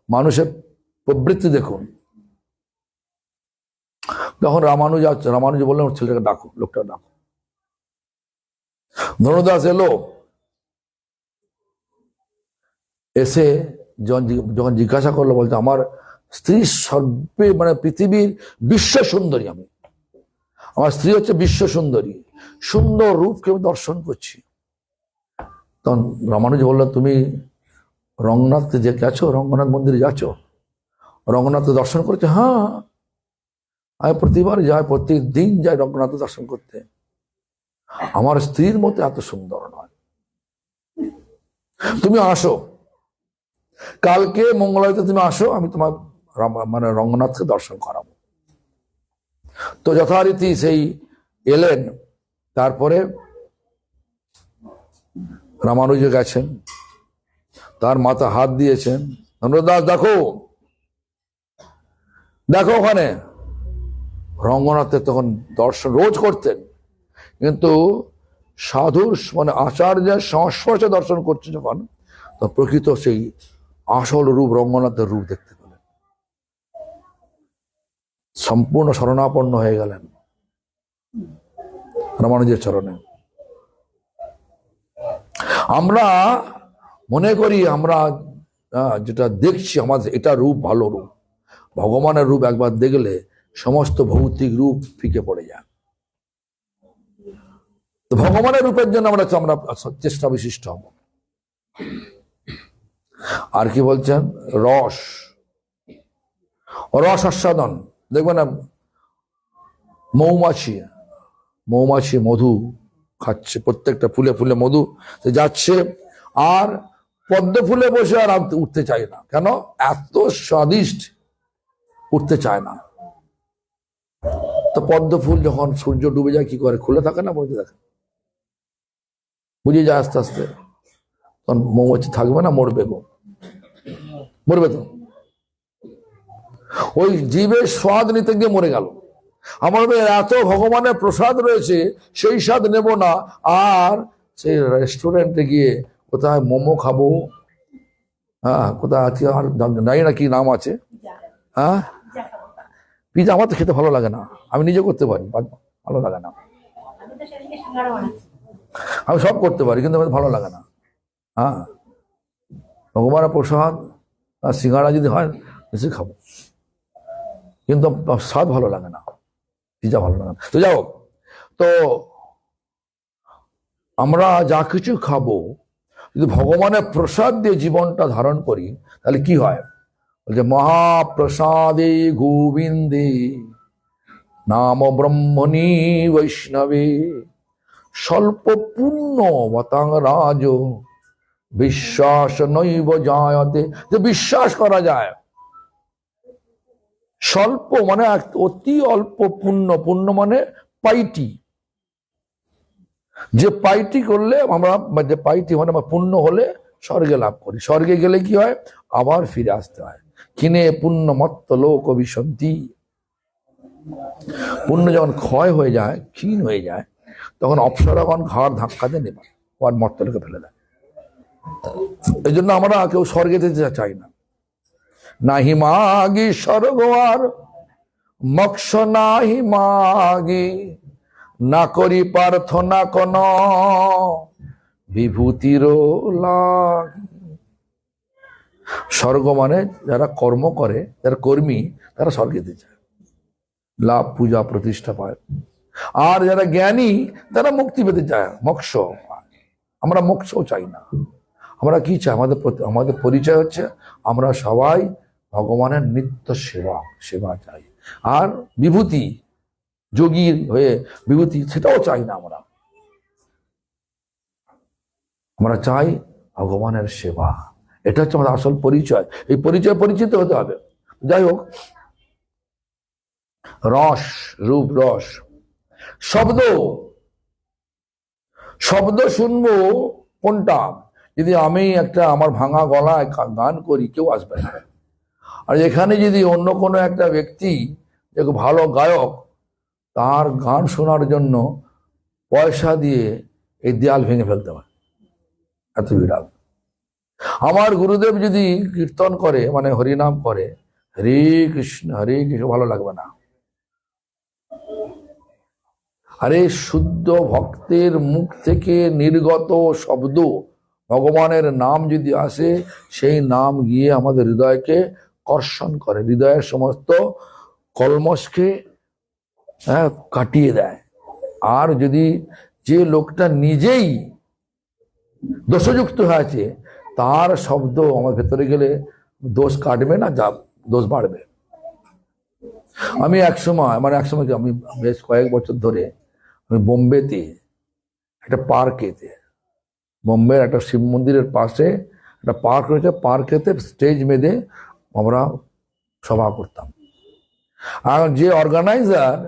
মানুষের প্রবৃত্তি দেখুন। তখন রামানুজ বললেন ওর ছেলেটাকে ডাকো, লোকটা ডাকো। ধনুদাস এলো, এসে যখন জিজ্ঞাসা করলো, বলছে আমার স্ত্রী সর্বে মানে পৃথিবীর বিশ্ব সুন্দরী, আমার স্ত্রী হচ্ছে বিশ্ব সুন্দরী, সুন্দর রূপকে আমি দর্শন করছি। তখন রামানুজ বলল, তুমি রঙ্গনাথ যে গেছো, রঙ্গনাথ মন্দিরে যাচ্ছ, রঙ্গনাথ দর্শন করেছো? হ্যাঁ, আমি প্রতিবার যাই, প্রত্যেক দিন যাই রঙ্গনাথ দর্শন করতে। আমার স্ত্রীর মতো এত সুন্দর নয়। তুমি আসো, কালকে মঙ্গলবারে তুমি আসো, আমি তোমার মানে রঙ্গনাথকে দর্শন করাবো। তো যথারীতি সেই এলেন। তারপরে রামানুজ গেছেন, তার মাথা হাত দিয়েছেন, ধনুদাস দেখো দেখো ওখানে। রঙ্গনাথের তখন দর্শন রোজ করতেন, কিন্তু সাধুর মানে আচার্যের সংস্পর্শে দর্শন করছে যখন, তো প্রকৃত সেই আসল রূপ রঙ্গনাথের রূপ দেখতে পেলেন, সম্পূর্ণ শরণাপন্ন হয়ে গেলেন রামানুজের চরণে। আমরা মনে করি আমরা যেটা দেখছি আমাদের এটা রূপ, ভালো রূপ। ভগবানের রূপ একবার দেখলে সমস্ত ভৌতিক রূপ ফিকে পড়ে যায়। তো ভগবানের রূপের জন্য আমরা চেষ্টা বিশিষ্ট হব। আর কি বলছেন? রস আস্বাদন। দেখবেন না, মৌমাছি মধু খাচ্ছে, প্রত্যেকটা ফুলে ফুলে মধু যাচ্ছে, আর পদ্ম ফুলে বসে আর উঠতে চায় না। কেন? এত স্বাদিষ্ট, উঠতে চায় না। তো পদ্ম ফুল যখন সূর্য ডুবে যায় কি করে? খুলে থাকে না, মরে থাকে, বুঝে যায় আস্তে আস্তে। তখন মৌমাছি থাকবে না, মরবে তো। ওই জীবের স্বাদ নিতে গিয়ে মরে গেল। আমাদের এত ভগবানের প্রসাদ রয়েছে, সেই স্বাদ নেব না, আর সেই রেস্টুরেন্টে গিয়ে কোথায় মোমো খাবো, কোথায় আছে আর জানি না কি নাম আছে, পিজা। আমার তো খেতে ভালো লাগে না, আমি নিজে করতে পারি, ভালো লাগে না। আমি সব করতে পারি, কিন্তু আমার ভালো লাগে না। ভগবানের প্রসাদ আর সিঙ্গাড়া যদি হয় বেশি খাবো, কিন্তু স্বাদ ভালো লাগে না, পিজা ভালো লাগে না। তো যাও, তো আমরা যা কিছু খাবো যদি ভগবানের প্রসাদ দিয়ে জীবনটা ধারণ করি, তাহলে কি হয়? বলছে মহাপ্রসাদে গোবিন্দে নাম ব্রহ্মণি বৈষ্ণবে স্বল্প পুণ্য মতাং রাজ বিশ্বাস নৈব জায়তে। যে বিশ্বাস করা যায়, স্বল্প মানে অতি অল্প পুণ্য, পুণ্য মানে পাইটি, যে পাইটি করলে আমরা, যে পাইটি মানে পুণ্য হলে স্বর্গে লাভ করি। স্বর্গে গেলে কি হয়? আবার ফিরে আসতে হয়। কিনে পুণ্য মত্ত লোক বিসন্তি। পুণ্য যখন ক্ষয় হয়ে যায়, ক্ষীণ হয়ে যায়, তখন অপ্সরাগণ ঘাড় ধাক্কাতে নেবে, আর মর্তলোকে ফেলে দেয়। এই জন্য আমরা কেউ স্বর্গে যেতে চাই না। নাহি মাগি স্বর্গ আর মোক্ষ নাহি মাগি, না করি প্রার্থনা কোন বিভূতির লাগি। স্বর্গ মানে যারা কর্ম করে, যারা কর্মী, তারা স্বর্গে যেতে চায়, লাভ পূজা প্রতিষ্ঠা পায়। আর যারা জ্ঞানী তারা মুক্তি পেতে চায়, মোক্ষ। আমরা মোক্ষও চাই না। আমরা কি চাই? আমাদের পরিচয় হচ্ছে আমরা সবাই ভগবানের নিত্য সেবা চাই। আর বিভূতি, যোগীর হয়ে বিভূতি, সেটাও চাই না। আমরা চাই ভগবানের সেবা। এটা হচ্ছে আমাদের আসল পরিচয়। এই পরিচয় পরিচিত হতে হবে। যাই হোক, রস, রূপ, রস, শব্দ শুনবো কোনটা? যদি আমি একটা আমার ভাঙা গলায় গান করি, কেউ আসবে না। আর এখানে যদি অন্য কোনো একটা ব্যক্তি যে ভালো গায়ক, তার গান শোনার জন্য পয়সা দিয়ে এই দেয়াল ভেঙে ফেলতে হয়, এত বিরাট। আমার গুরুদেব যদি কীর্তন করে, মানে হরিনাম করে, হরে কৃষ্ণ ভালো লাগবে না। আরে শুদ্ধ ভক্তের মুখ থেকে নির্গত শব্দ, ভগবানের নাম যদি আসে, সেই নাম গিয়ে আমাদের হৃদয়কে কর্ষণ করে, হৃদয়ের সমস্ত কলমশকে কাটিয়ে দেয়। আর যদি যে লোকটা নিজেই দোষযুক্ত হয়েছে, তার শব্দ আমার ভেতরে গেলে দোষ কাটবে না, যা দোষ বাড়বে। আমি একসময় আমি বেশ কয়েক বছর ধরে আমি বোম্বেতে একটা পার্কেতে, বোম্বের একটা শিব মন্দিরের পাশে একটা পার্ক রয়েছে, পার্কেতে স্টেজ বেঁধে আমরা সভা করতাম। আর যে অর্গানাইজার,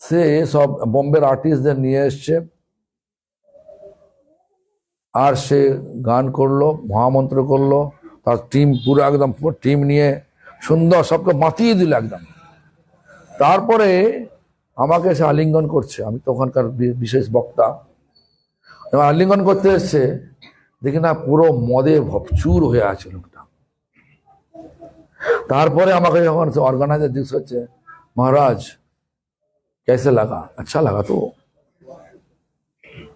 সে সব বোম্বের আর্টিস্টদের নিয়ে এসছে, আর সে গান করলো, মহামন্ত্র করলো, তার টিম পুরো একদম পুরো টিম নিয়ে সুন্দর সবকে মাতিয়ে দিল একদম। তারপরে আমাকে সে আলিঙ্গন করছে, আমি তখনকার বিশেষ বক্তা, আলিঙ্গন করতে এসছে, দেখি না পুরো মদে ভরপুর হয়ে আছে লোকটা। তারপরে আমাকে যখন অর্গানাইজার জিজ্ঞেস হচ্ছে, মহারাজ কেসে লাগা? আচ্ছা লাগা তো,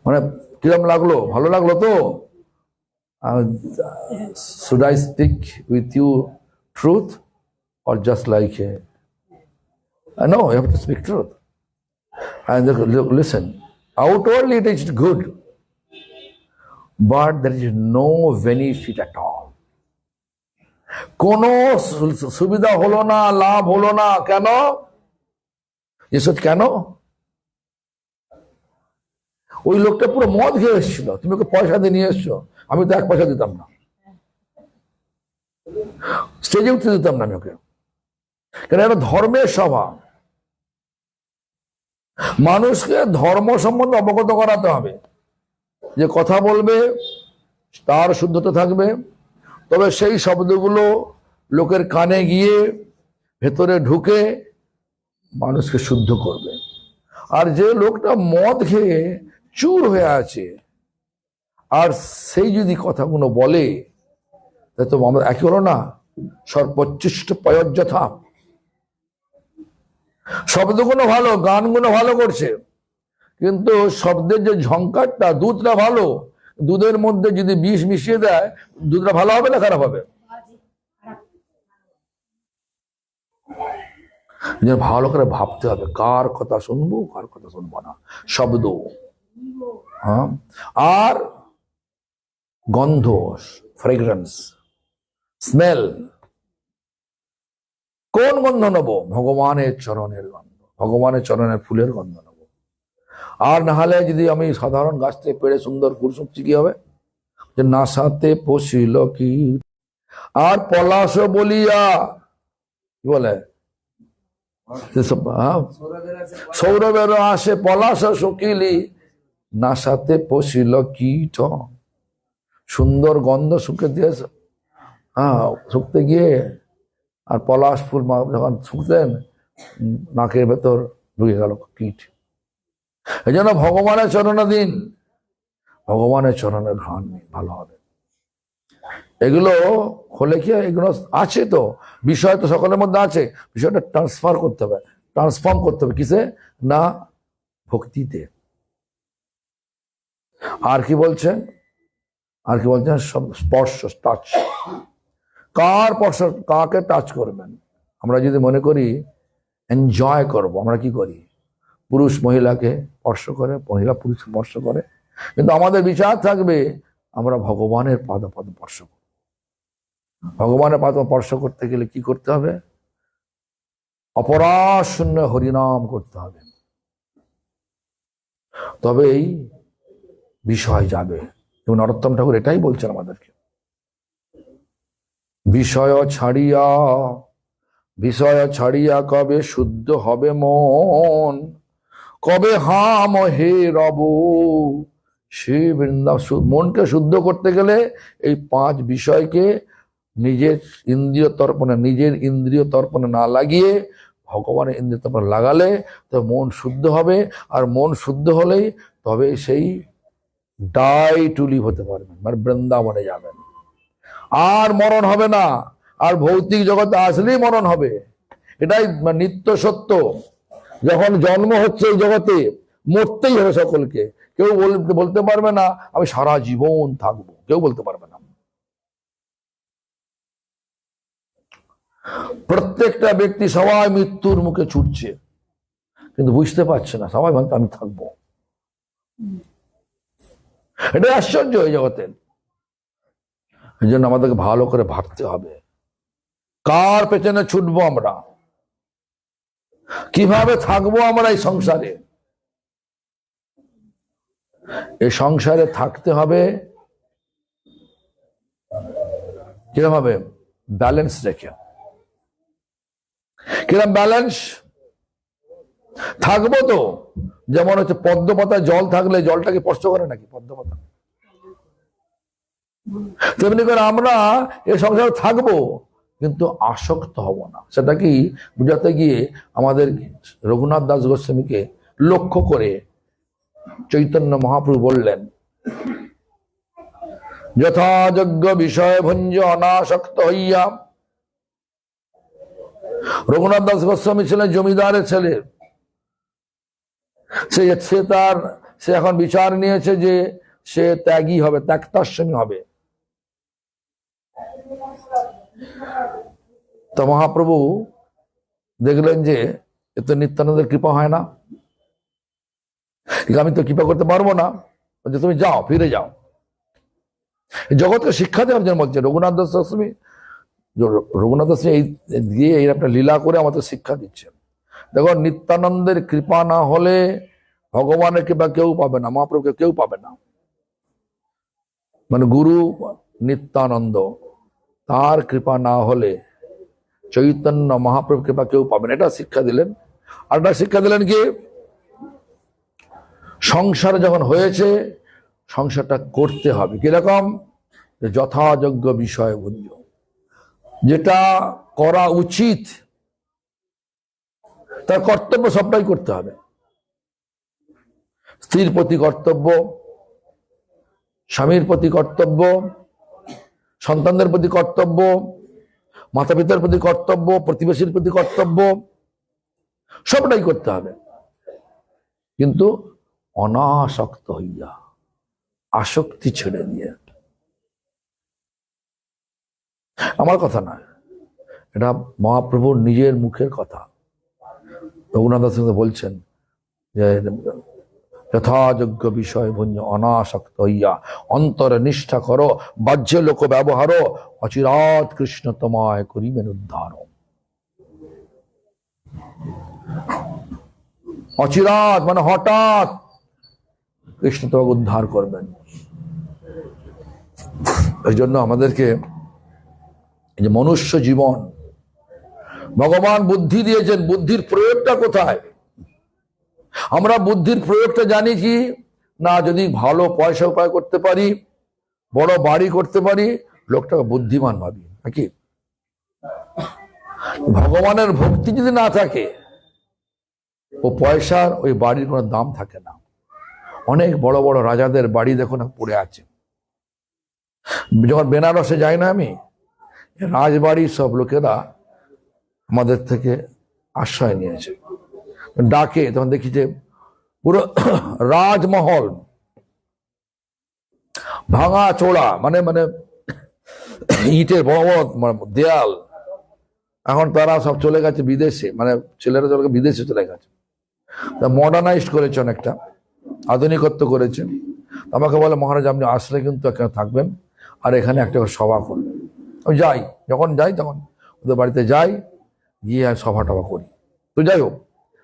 মানে কিরম লাগলো, ভালো লাগলো তো? Should I speak with you truth or just like no, you have to speak truth. And listen, outwardly it is good, but there is no benefit at all. কোনো সুবিধা হলো না, লাভ হলো না। কেন? এসব কেন? ওই লোকটা পুরো মদ খেয়ে এসেছিল, তুমি ওকে পয়সা দিয়ে নিয়ে এসছো, আমি তো 1 পয়সা দিতাম না, স্টেজে উঠতে দিতাম না আমি ওকে। কেন? এটা ধর্মের সভা, মানুষকে ধর্ম সম্বন্ধে অবগত করাতে হবে। যে কথা বলবে তার শুদ্ধতা থাকবে, তবে সেই শব্দগুলো লোকের কানে গিয়ে ভেতরে ঢুকে মানুষকে শুদ্ধ করবে। আর যে লোকটা মদ খেয়ে চুর হয়ে আছে, আর সেই যদি কথাগুলো বলে, তো আমরা একই হলো না, সর্বোচ্ছিষ্ট প্রয়োজ্যথা। শব্দগুলো ভালো, গানগুলো ভালো করছে, কিন্তু শব্দের যে ঝংকারটা, দুধটা ভালো, দুধের মধ্যে যদি বিষ মিশিয়ে দেয়, দুধটা ভালো হবে না খারাপ হবে? ভালো করে ভাবতে হবে, কার কথা শুনবো কার কথা শুনবো না। শব্দ, হ্যাঁ, আর গন্ধ, ফ্রেগ্রেন্স, স্মেল। কোন গন্ধ নেবো? ভগবানের চরণের গন্ধ, ভগবানের চরণের ফুলের গন্ধ নেবো। আর না হলে যদি আমি সাধারণ গাছ থেকে পেড়ে সুন্দর ফুল শুনছি, কি হবে? যে নাসাতে পশিল কি আর পলাশ বলিয়া, কি বলে, সৌরভের আসে পলাশ শুকিলি, নাসাতে পশিল কীট। সুন্দর গন্ধ শুকে দিয়েছে, শুকতে গিয়ে, আর পলাশ ফুল যখন শুকতেন, নাকের ভেতর ঢুকে গেল কীট। এই জন্য ভগবানের চরণে দিন, ভগবানের চরণের ঘ্রাণ ভালো হবে। এগুলো হলে কি, এগুলো আছে তো, বিষয় তো সকলের মধ্যে আছে, বিষয়টা ট্রান্সফর্ম করতে হবে কিসে? না ভক্তিতে। আর কি বলছেন? স্পর্শ, টাচ। কাকে টাচ করবেন? আমরা যদি মনে করি এনজয় করব, আমরা কি করি? পুরুষ মহিলাকে স্পর্শ করে, মহিলা পুরুষ স্পর্শ করে, কিন্তু আমাদের বিচার থাকবে আমরা ভগবানের পাদ স্পর্শ করব। ভগবানের পাদ স্পর্শ করতে গেলে কি করতে হবে? অপরাশূন্য হরিনাম করতে হবে, তবেই বিষয় যাবে। এবং নরোত্তম ঠাকুর এটাই বলছেন আমাদেরকে, বিষয় ছাড়িয়া কবে শুদ্ধ হবে মন, কবে হাম হে রব সে বৃন্দাবন। মনকে শুদ্ধ করতে গেলে এই 5 বিষয়কে নিজের ইন্দ্রিয় তর্পণে না লাগিয়ে ভগবানের ইন্দ্রিয় তর্পণে লাগালে তো মন শুদ্ধ হবে, আর মন শুদ্ধ হলেই তবে সেই ডাই টু লিভ হতে পারবেন, মানে বৃন্দাবনে যাবেন, আর মরণ হবে না। আর ভৌতিক জগতে আসলেই মরণ হবে, এটাই নিত্য সত্য। যখন জন্ম হচ্ছে এই জগতে, মরতেই হবে সকলকে। কেউ বলতে পারবে না আমি সারা জীবন থাকবো, কেউ বলতে পারবে না। প্রত্যেকটা ব্যক্তি সবাই মৃত্যুর মুখে ছুটছে, কিন্তু বুঝতে পারছে না, সবাই ভাবছে আমি থাকবো। এটাই আশ্চর্য এই জগতের। এই জন্য আমাদেরকে ভালো করে ভাবতে হবে, কার পেছনে ছুটবো আমরা, কিভাবে থাকবো আমরা এই সংসারে। এই সংসারে থাকতে হবে কিরকম হবে, ব্যালেন্স রেখে। কিরকম ব্যালেন্স থাকবো তো, যেমন হচ্ছে পদ্ম পাতায় জল থাকলে জলটাকে স্পর্শ করে নাকি পদ্ম পাতা, তেমনি করে আমরা এই সংসারে থাকবো কিন্তু আসক্ত হব না। সেটা কি বুঝাতে গিয়ে আমাদের রঘুনাথ দাস গোস্বামীকে লক্ষ্য করে চৈতন্য মহাপ্রভু বললেন, যথাযোগ্য বিষয় ভঞ্জ অনাসক্ত হইয়া। রঘুনাথ দাস গোস্বামী ছিলেন জমিদারের ছেলে। সে এখন বিচার নিয়েছে যে সে ত্যাগী হবে, ত্যাক্তাশ্রমী হবে। তো মহাপ্রভু দেখলেন যে এত নিত্যানন্দের কৃপা হয় না, আমি তো কৃপা করতে পারবো না, যে তুমি যাও, ফিরে যাও। জগৎকে শিক্ষা দেওয়ার জন্য বলছে রঘুনাথ দাস গোস্বামী এই দিয়ে এই একটা লীলা করে আমাদের শিক্ষা দিচ্ছেন। দেখো, নিত্যানন্দের কৃপা না হলে ভগবানের কৃপা কেউ পাবে না, মহাপ্রভুকে কেউ পাবে না। মানে গুরু নিত্যানন্দ, তার কৃপা না হলে চৈতন্য মহাপ্রভু কৃপা কেউ পাবে না, এটা শিক্ষা দিলেন। আর একটা শিক্ষা দিলেন কি, সংসার যখন হয়েছে সংসারটা করতে হবে কিরকম, যথাযোগ্য বিষয় ভুঞ্জ, যেটা করা উচিত তার কর্তব্য সবটাই করতে হবে। স্ত্রীর প্রতি কর্তব্য, স্বামীর প্রতি কর্তব্য, সন্তানদের প্রতি কর্তব্য, মাতা পিতার প্রতি কর্তব্য, প্রতিবেশীর প্রতি কর্তব্য, সবটাই করতে হবে, কিন্তু অনাসক্ত হইয়া, আসক্তি ছেড়ে দিয়ে। আমার কথা না, এটা মহাপ্রভুর নিজের মুখের কথা। রঘুনাথ দাস বলছেন যে যথাযোগ্য বিষয় ভঞ্জ অনাসক্ত হইয়া অন্তরে নিষ্ঠা করো, বাহ্য লোক ব্যবহার অচিরাৎ কৃষ্ণ তোমায় করিবেন উদ্ধার। অচিরাৎ মানে হঠাৎ কৃষ্ণ তোমাকে উদ্ধার করবেন। এই জন্য আমাদেরকে যে মনুষ্য জীবন ভগবান বুদ্ধি দিয়েছেন, বুদ্ধির প্রয়োগটা কোথায়? আমরা বুদ্ধির প্রয়োগটা জানি কি না, যদি ভালো পয়সা উপায় করতে পারি, বড় বাড়ি করতে পারি, লোকটাকে বুদ্ধিমান ভাবি নাকি? ভগবানের ভক্তি যদি না থাকে, ও পয়সার ওই বাড়ির কোনো দাম থাকে না। অনেক বড় বড় রাজাদের বাড়ি দেখুন পড়ে আছে। যখন বেনারসে যাই না আমি, রাজবাড়ির সব লোকেরা আমাদের থেকে আশ্রয় নিয়েছে, ডাকে, তখন দেখি যে পুরো রাজমহল ভাঙা চোড়া, মানে মানে ইটের বড় বড় দেয়াল। এখন তারা সব চলে গেছে বিদেশে, মানে ছেলেরা চলে বিদেশে চলে গেছে, তা মডার্নাইজড করেছে, অনেকটা আধুনিকত্ব করেছে। আমাকে বলে, মহারাজ আপনি আসলে কিন্তু এখানে থাকবেন, আর এখানে একটা সভা করবেন। আমি যাই, যখন যাই তখন ওদের বাড়িতে যাই, গিয়ে আর সভা টভা করি। তো যাই হোক,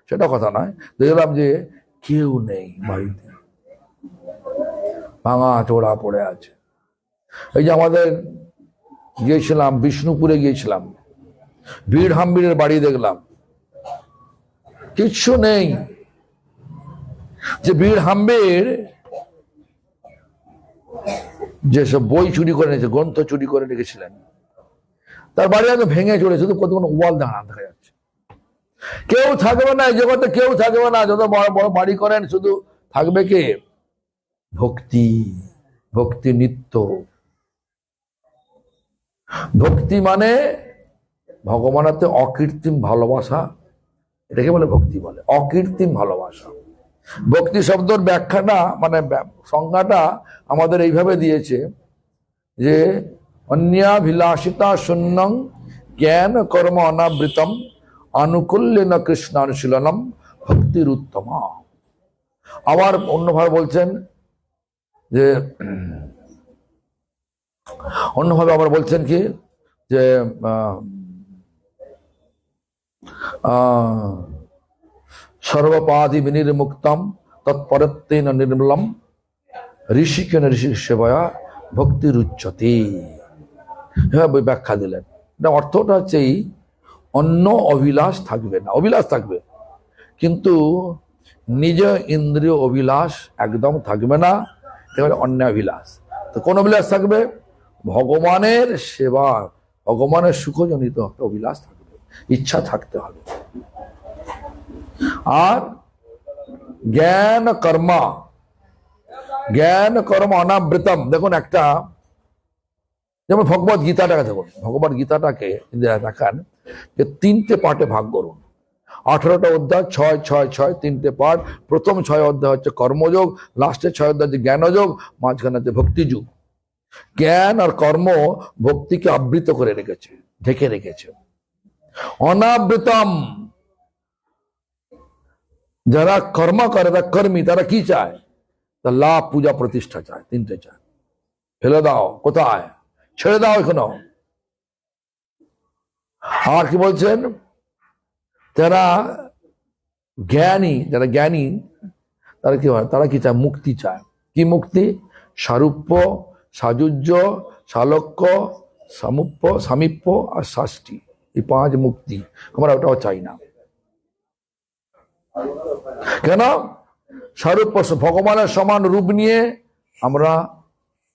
সেটা কথা নয়, দেখলাম যে কেউ নেই বাড়িতে, ভাঙা চোড়া পড়ে আছে। এই যে আমাদের গিয়েছিলাম, বিষ্ণুপুরে গিয়েছিলাম, ভিড় হাম্বিরের বাড়ি দেখলাম, কিচ্ছু নেই। যে ভিড় হাম্বির যেসব বই চুরি করে নিয়েছে, গ্রন্থ চুরি করে রেখেছিলেন, তার বাড়ি আগে ভেঙে চলে, শুধু কত কোনো ওয়াল দেখা যাচ্ছে। কেউ থাকবে না এই জগতে, কেউ থাকবে না। যত বড় বড় বাড়ি করেন, শুধু থাকবে কে? ভক্তি। ভক্তি নিত্য। ভক্তি মানে ভগবানের অকৃত্রিম ভালোবাসা, এটাকে বলে ভক্তি বলে, অকৃত্রিম ভালোবাসা। ভক্তি শব্দের ব্যাখ্যাটা মানে সংজ্ঞাটা আমাদের এইভাবে দিয়েছে যে অন্যাভিলাষিতা শূন্যং জ্ঞান কর্ম অনাবৃতম আনুকূল্যেন কৃষ্ণানুশীলনম ভক্তির উত্তমা। আবার অন্যভাবে বলছেন যে, অন্যভাবে আবার বলছেন কি যে সর্বপাধি বিনির্মুক্তম তৎপরত্বেন নির্মলম ঋষিকেন ঋষি সেবয়া ভক্তির উচ্চতে। এভাবে ব্যাখ্যা দিলেন। অর্থটা হচ্ছে এই, অন্য অভিলাষ থাকবে না, অভিলাষ থাকবে কিন্তু নিজ ইন্দ্রিয় অভিলাষ একদম থাকবে না, এটা অন্য অভিলাষ। তো কোন অভিলাষ থাকবে? ভগবানের সেবা, ভগবানের সুখজনিত একটা অভিলাষ থাকবে, ইচ্ছা থাকতে হবে। আর জ্ঞান কর্মা, জ্ঞান কর্ম অনাবৃতম। দেখুন একটা, যেমন ভগবত গীতাটাকে দেখুন, ভগবত গীতাটাকে দেখান যে 3টে পার্টে ভাগ করুন। 18টা অধ্যায়, 6 3টে পার্ট। প্রথম 6 অধ্যায় হচ্ছে কর্মযোগ, লাস্টে 6 অধ্যায় হচ্ছে জ্ঞানযোগ, মাঝখানে হচ্ছে ভক্তিযোগ। জ্ঞান আর কর্ম ভক্তিকে আবৃত করে রেখেছে, ঢেকে রেখেছে। অনাবৃতম, যারা কর্ম করে, তারা কর্মী, তারা কি চায়? তা লাভ, পূজা, প্রতিষ্ঠা চায়। 3টে চায়। ফেলে দাও, কোথায়? ছেড়ে দাও এখনো। আর কি বলছেন? যারা জ্ঞানী, যারা জ্ঞানী তারা কি হয়? তারা কি চায়? মুক্তি চায়। কি মুক্তি? সারূপ্য, সাযুজ্য, সালোক্য, সামীপ্য আর শাস্তি, এই 5 মুক্তি। আমরা ওটাও চাই না। কেন? সারূপ্য, ভগবানের সমান রূপ নিয়ে আমরা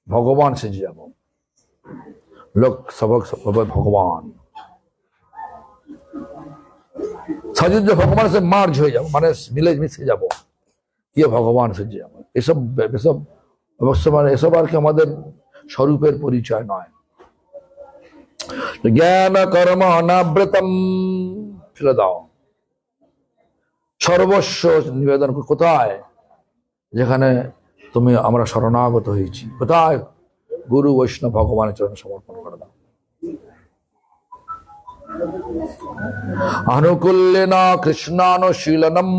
ভগবান সেজে যাব, লোক সবক ভগবান। সাযুজ্য, ভগবানের সাথে মার্জ হয়ে যাব, মানে মিশে যাব, কি ভগবান সেজে যাব। এসব এসব অবশ্য মানে এসব আর কি আমাদের স্বরূপের পরিচয় নয়। জ্ঞান কর্ম অনাবৃতম, ফেলে দাও। সর্বস্ব নিবেদন। কোথায়? যেখানে তুমি আমরা শরণাগত হয়েছি। কোথায়? গুরু বৈষ্ণব ভগবানের চরণে সমর্পণ করে দাও। আনুকূল্যেন কৃষ্ণানুশীলনম,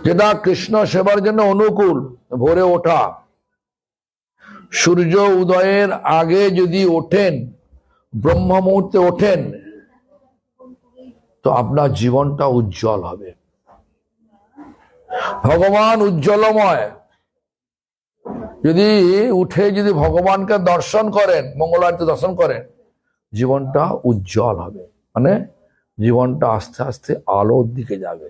যেটা কৃষ্ণ সেবার জন্য অনুকূল। ভোরে ওঠা, সূর্য উদয়ের আগে যদি ওঠেন, ব্রহ্ম মুহূর্তে ওঠেন, তো আপনার জীবনটা উজ্জ্বল হবে। ভগবান উজ্জ্বলময়। যদি উঠে যদি ভগবানকে দর্শন করেন, মঙ্গলারতি দর্শন করেন, জীবনটা উজ্জ্বল হবে, মানে জীবনটা আস্তে আস্তে আলোর দিকে যাবে।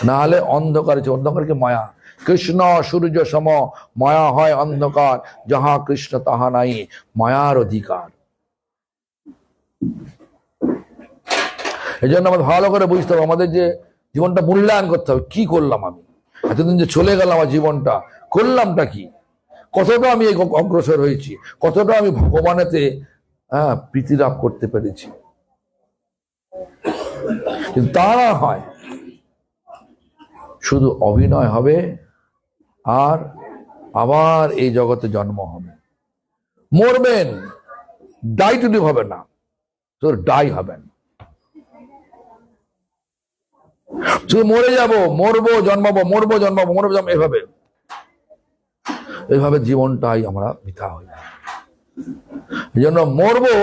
না হলে অন্ধকার। অন্ধকার কি? মায়া। কৃষ্ণ সূর্য সম, মায়া হয় অন্ধকার, যাহা কৃষ্ণ তাহা নাই মায়ার অধিকার। এই জন্য আমাদের ভালো করে বুঝতে হবে, আমাদের যে জীবনটা মূল্যায়ন করতে হবে। কি করলাম আমি এতদিন, যে চলে গেল আমার জীবনটা, করলামটা কি? কতটা আমি অগ্রসর হয়েছি, কতটা আমি ভগবানেতে প্রীতি লাভ করতে পেরেছি। কিন্তু তা না হয়, শুধু অভিনয় হবে আর আবার এই জগতে জন্ম হবে। মরবেন, ডাই টু লিভ হবে না, শুধু ডাই হবেন। শুধু মরে যাব, মরবো, জন্মাবো, মরবো, জন্মাবো, মরবো, এভাবে এইভাবে জীবনটাই আমরা বৃথা হয়ে যায়। এই জন্য মরবো,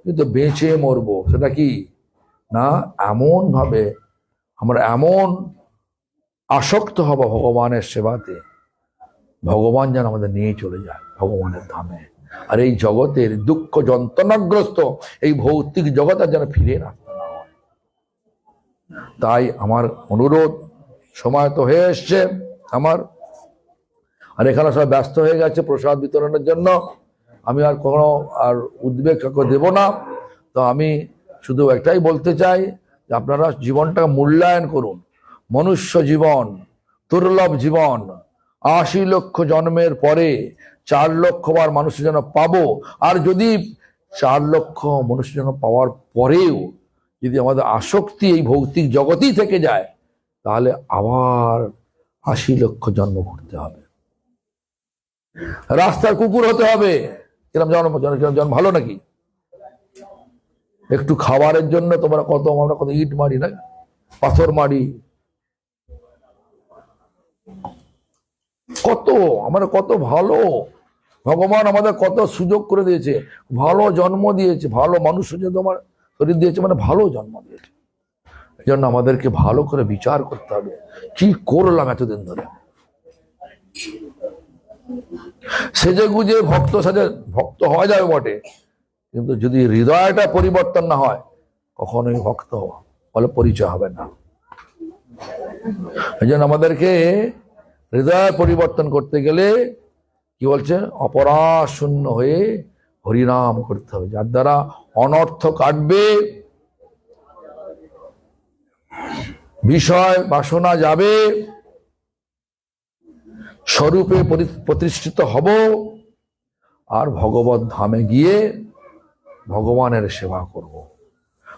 কিন্তু বেঁচে মরবো। সেটা কি না, এমন ভাবে আমরা এমন আসক্ত হব ভগবানের সেবাতে, ভগবান যেন আমাদের নিয়ে চলে যায় ভগবানের ধামে। আর এই জগতের দুঃখ যন্ত্রণাগ্রস্ত এই ভৌতিক জগৎ আর যেন ফিরে আসতে না হয়। তাই আমার অনুরোধ, সময় তো হয়ে এসছে আমার, আর এখানে সব ব্যস্ত হয়ে গেছে প্রসাদ বিতরণের জন্য। আমি আর কোনো আর উদ্বেগ কাউকে দেব না। তো আমি শুধু একটাই বলতে চাই যে আপনারা জীবনটাকে মূল্যায়ন করুন। মনুষ্য জীবন দুর্লভ জীবন। ৮০ লক্ষ জন্মের পরে ৪ লক্ষ বার মানুষ যেন পাবো। আর যদি ৪ লক্ষ মনুষ্য যেন পাওয়ার পরেও যদি আমাদের আসক্তি এই ভৌতিক জগতেই থেকে যায়, তাহলে আবার ৮০ লক্ষ জন্ম ঘুরতে হবে, রাস্তার কুকুর হতে হবে। কিরম জন্ম ভালো নাকি? একটু খাবারের জন্য তোমরা আমরা কত ইট মারি না, পাথর মারি, কত আমরা কত ভালো। ভগবান আমাদের কত সুযোগ করে দিয়েছে, ভালো জন্ম দিয়েছে, ভালো মানুষ তোমার শরীর দিয়েছে, মানে ভালো জন্ম দিয়েছে। এই জন্য আমাদেরকে ভালো করে বিচার করতে হবে, কি করলাম এতদিন ধরে। সেজে গুজে ভক্ত হওয়া যাবে বটে, কিন্তু যদি হৃদয়টা পরিবর্তন না হয়, কখনোই ভক্ত বলে পরিচয় হবে না। এই জন্য আমাদেরকে হৃদয় পরিবর্তন করতে গেলে কি বলছে, অপরাধ শূন্য হয়ে হরিনাম করতে হবে, যার দ্বারা অনর্থ কাটবে, বিষয় বাসনা যাবে, স্বরূপে প্রতিষ্ঠিত হব, আর ভগবত ধামে গিয়ে ভগবানের সেবা করব।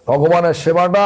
ভগবানের সেবাটা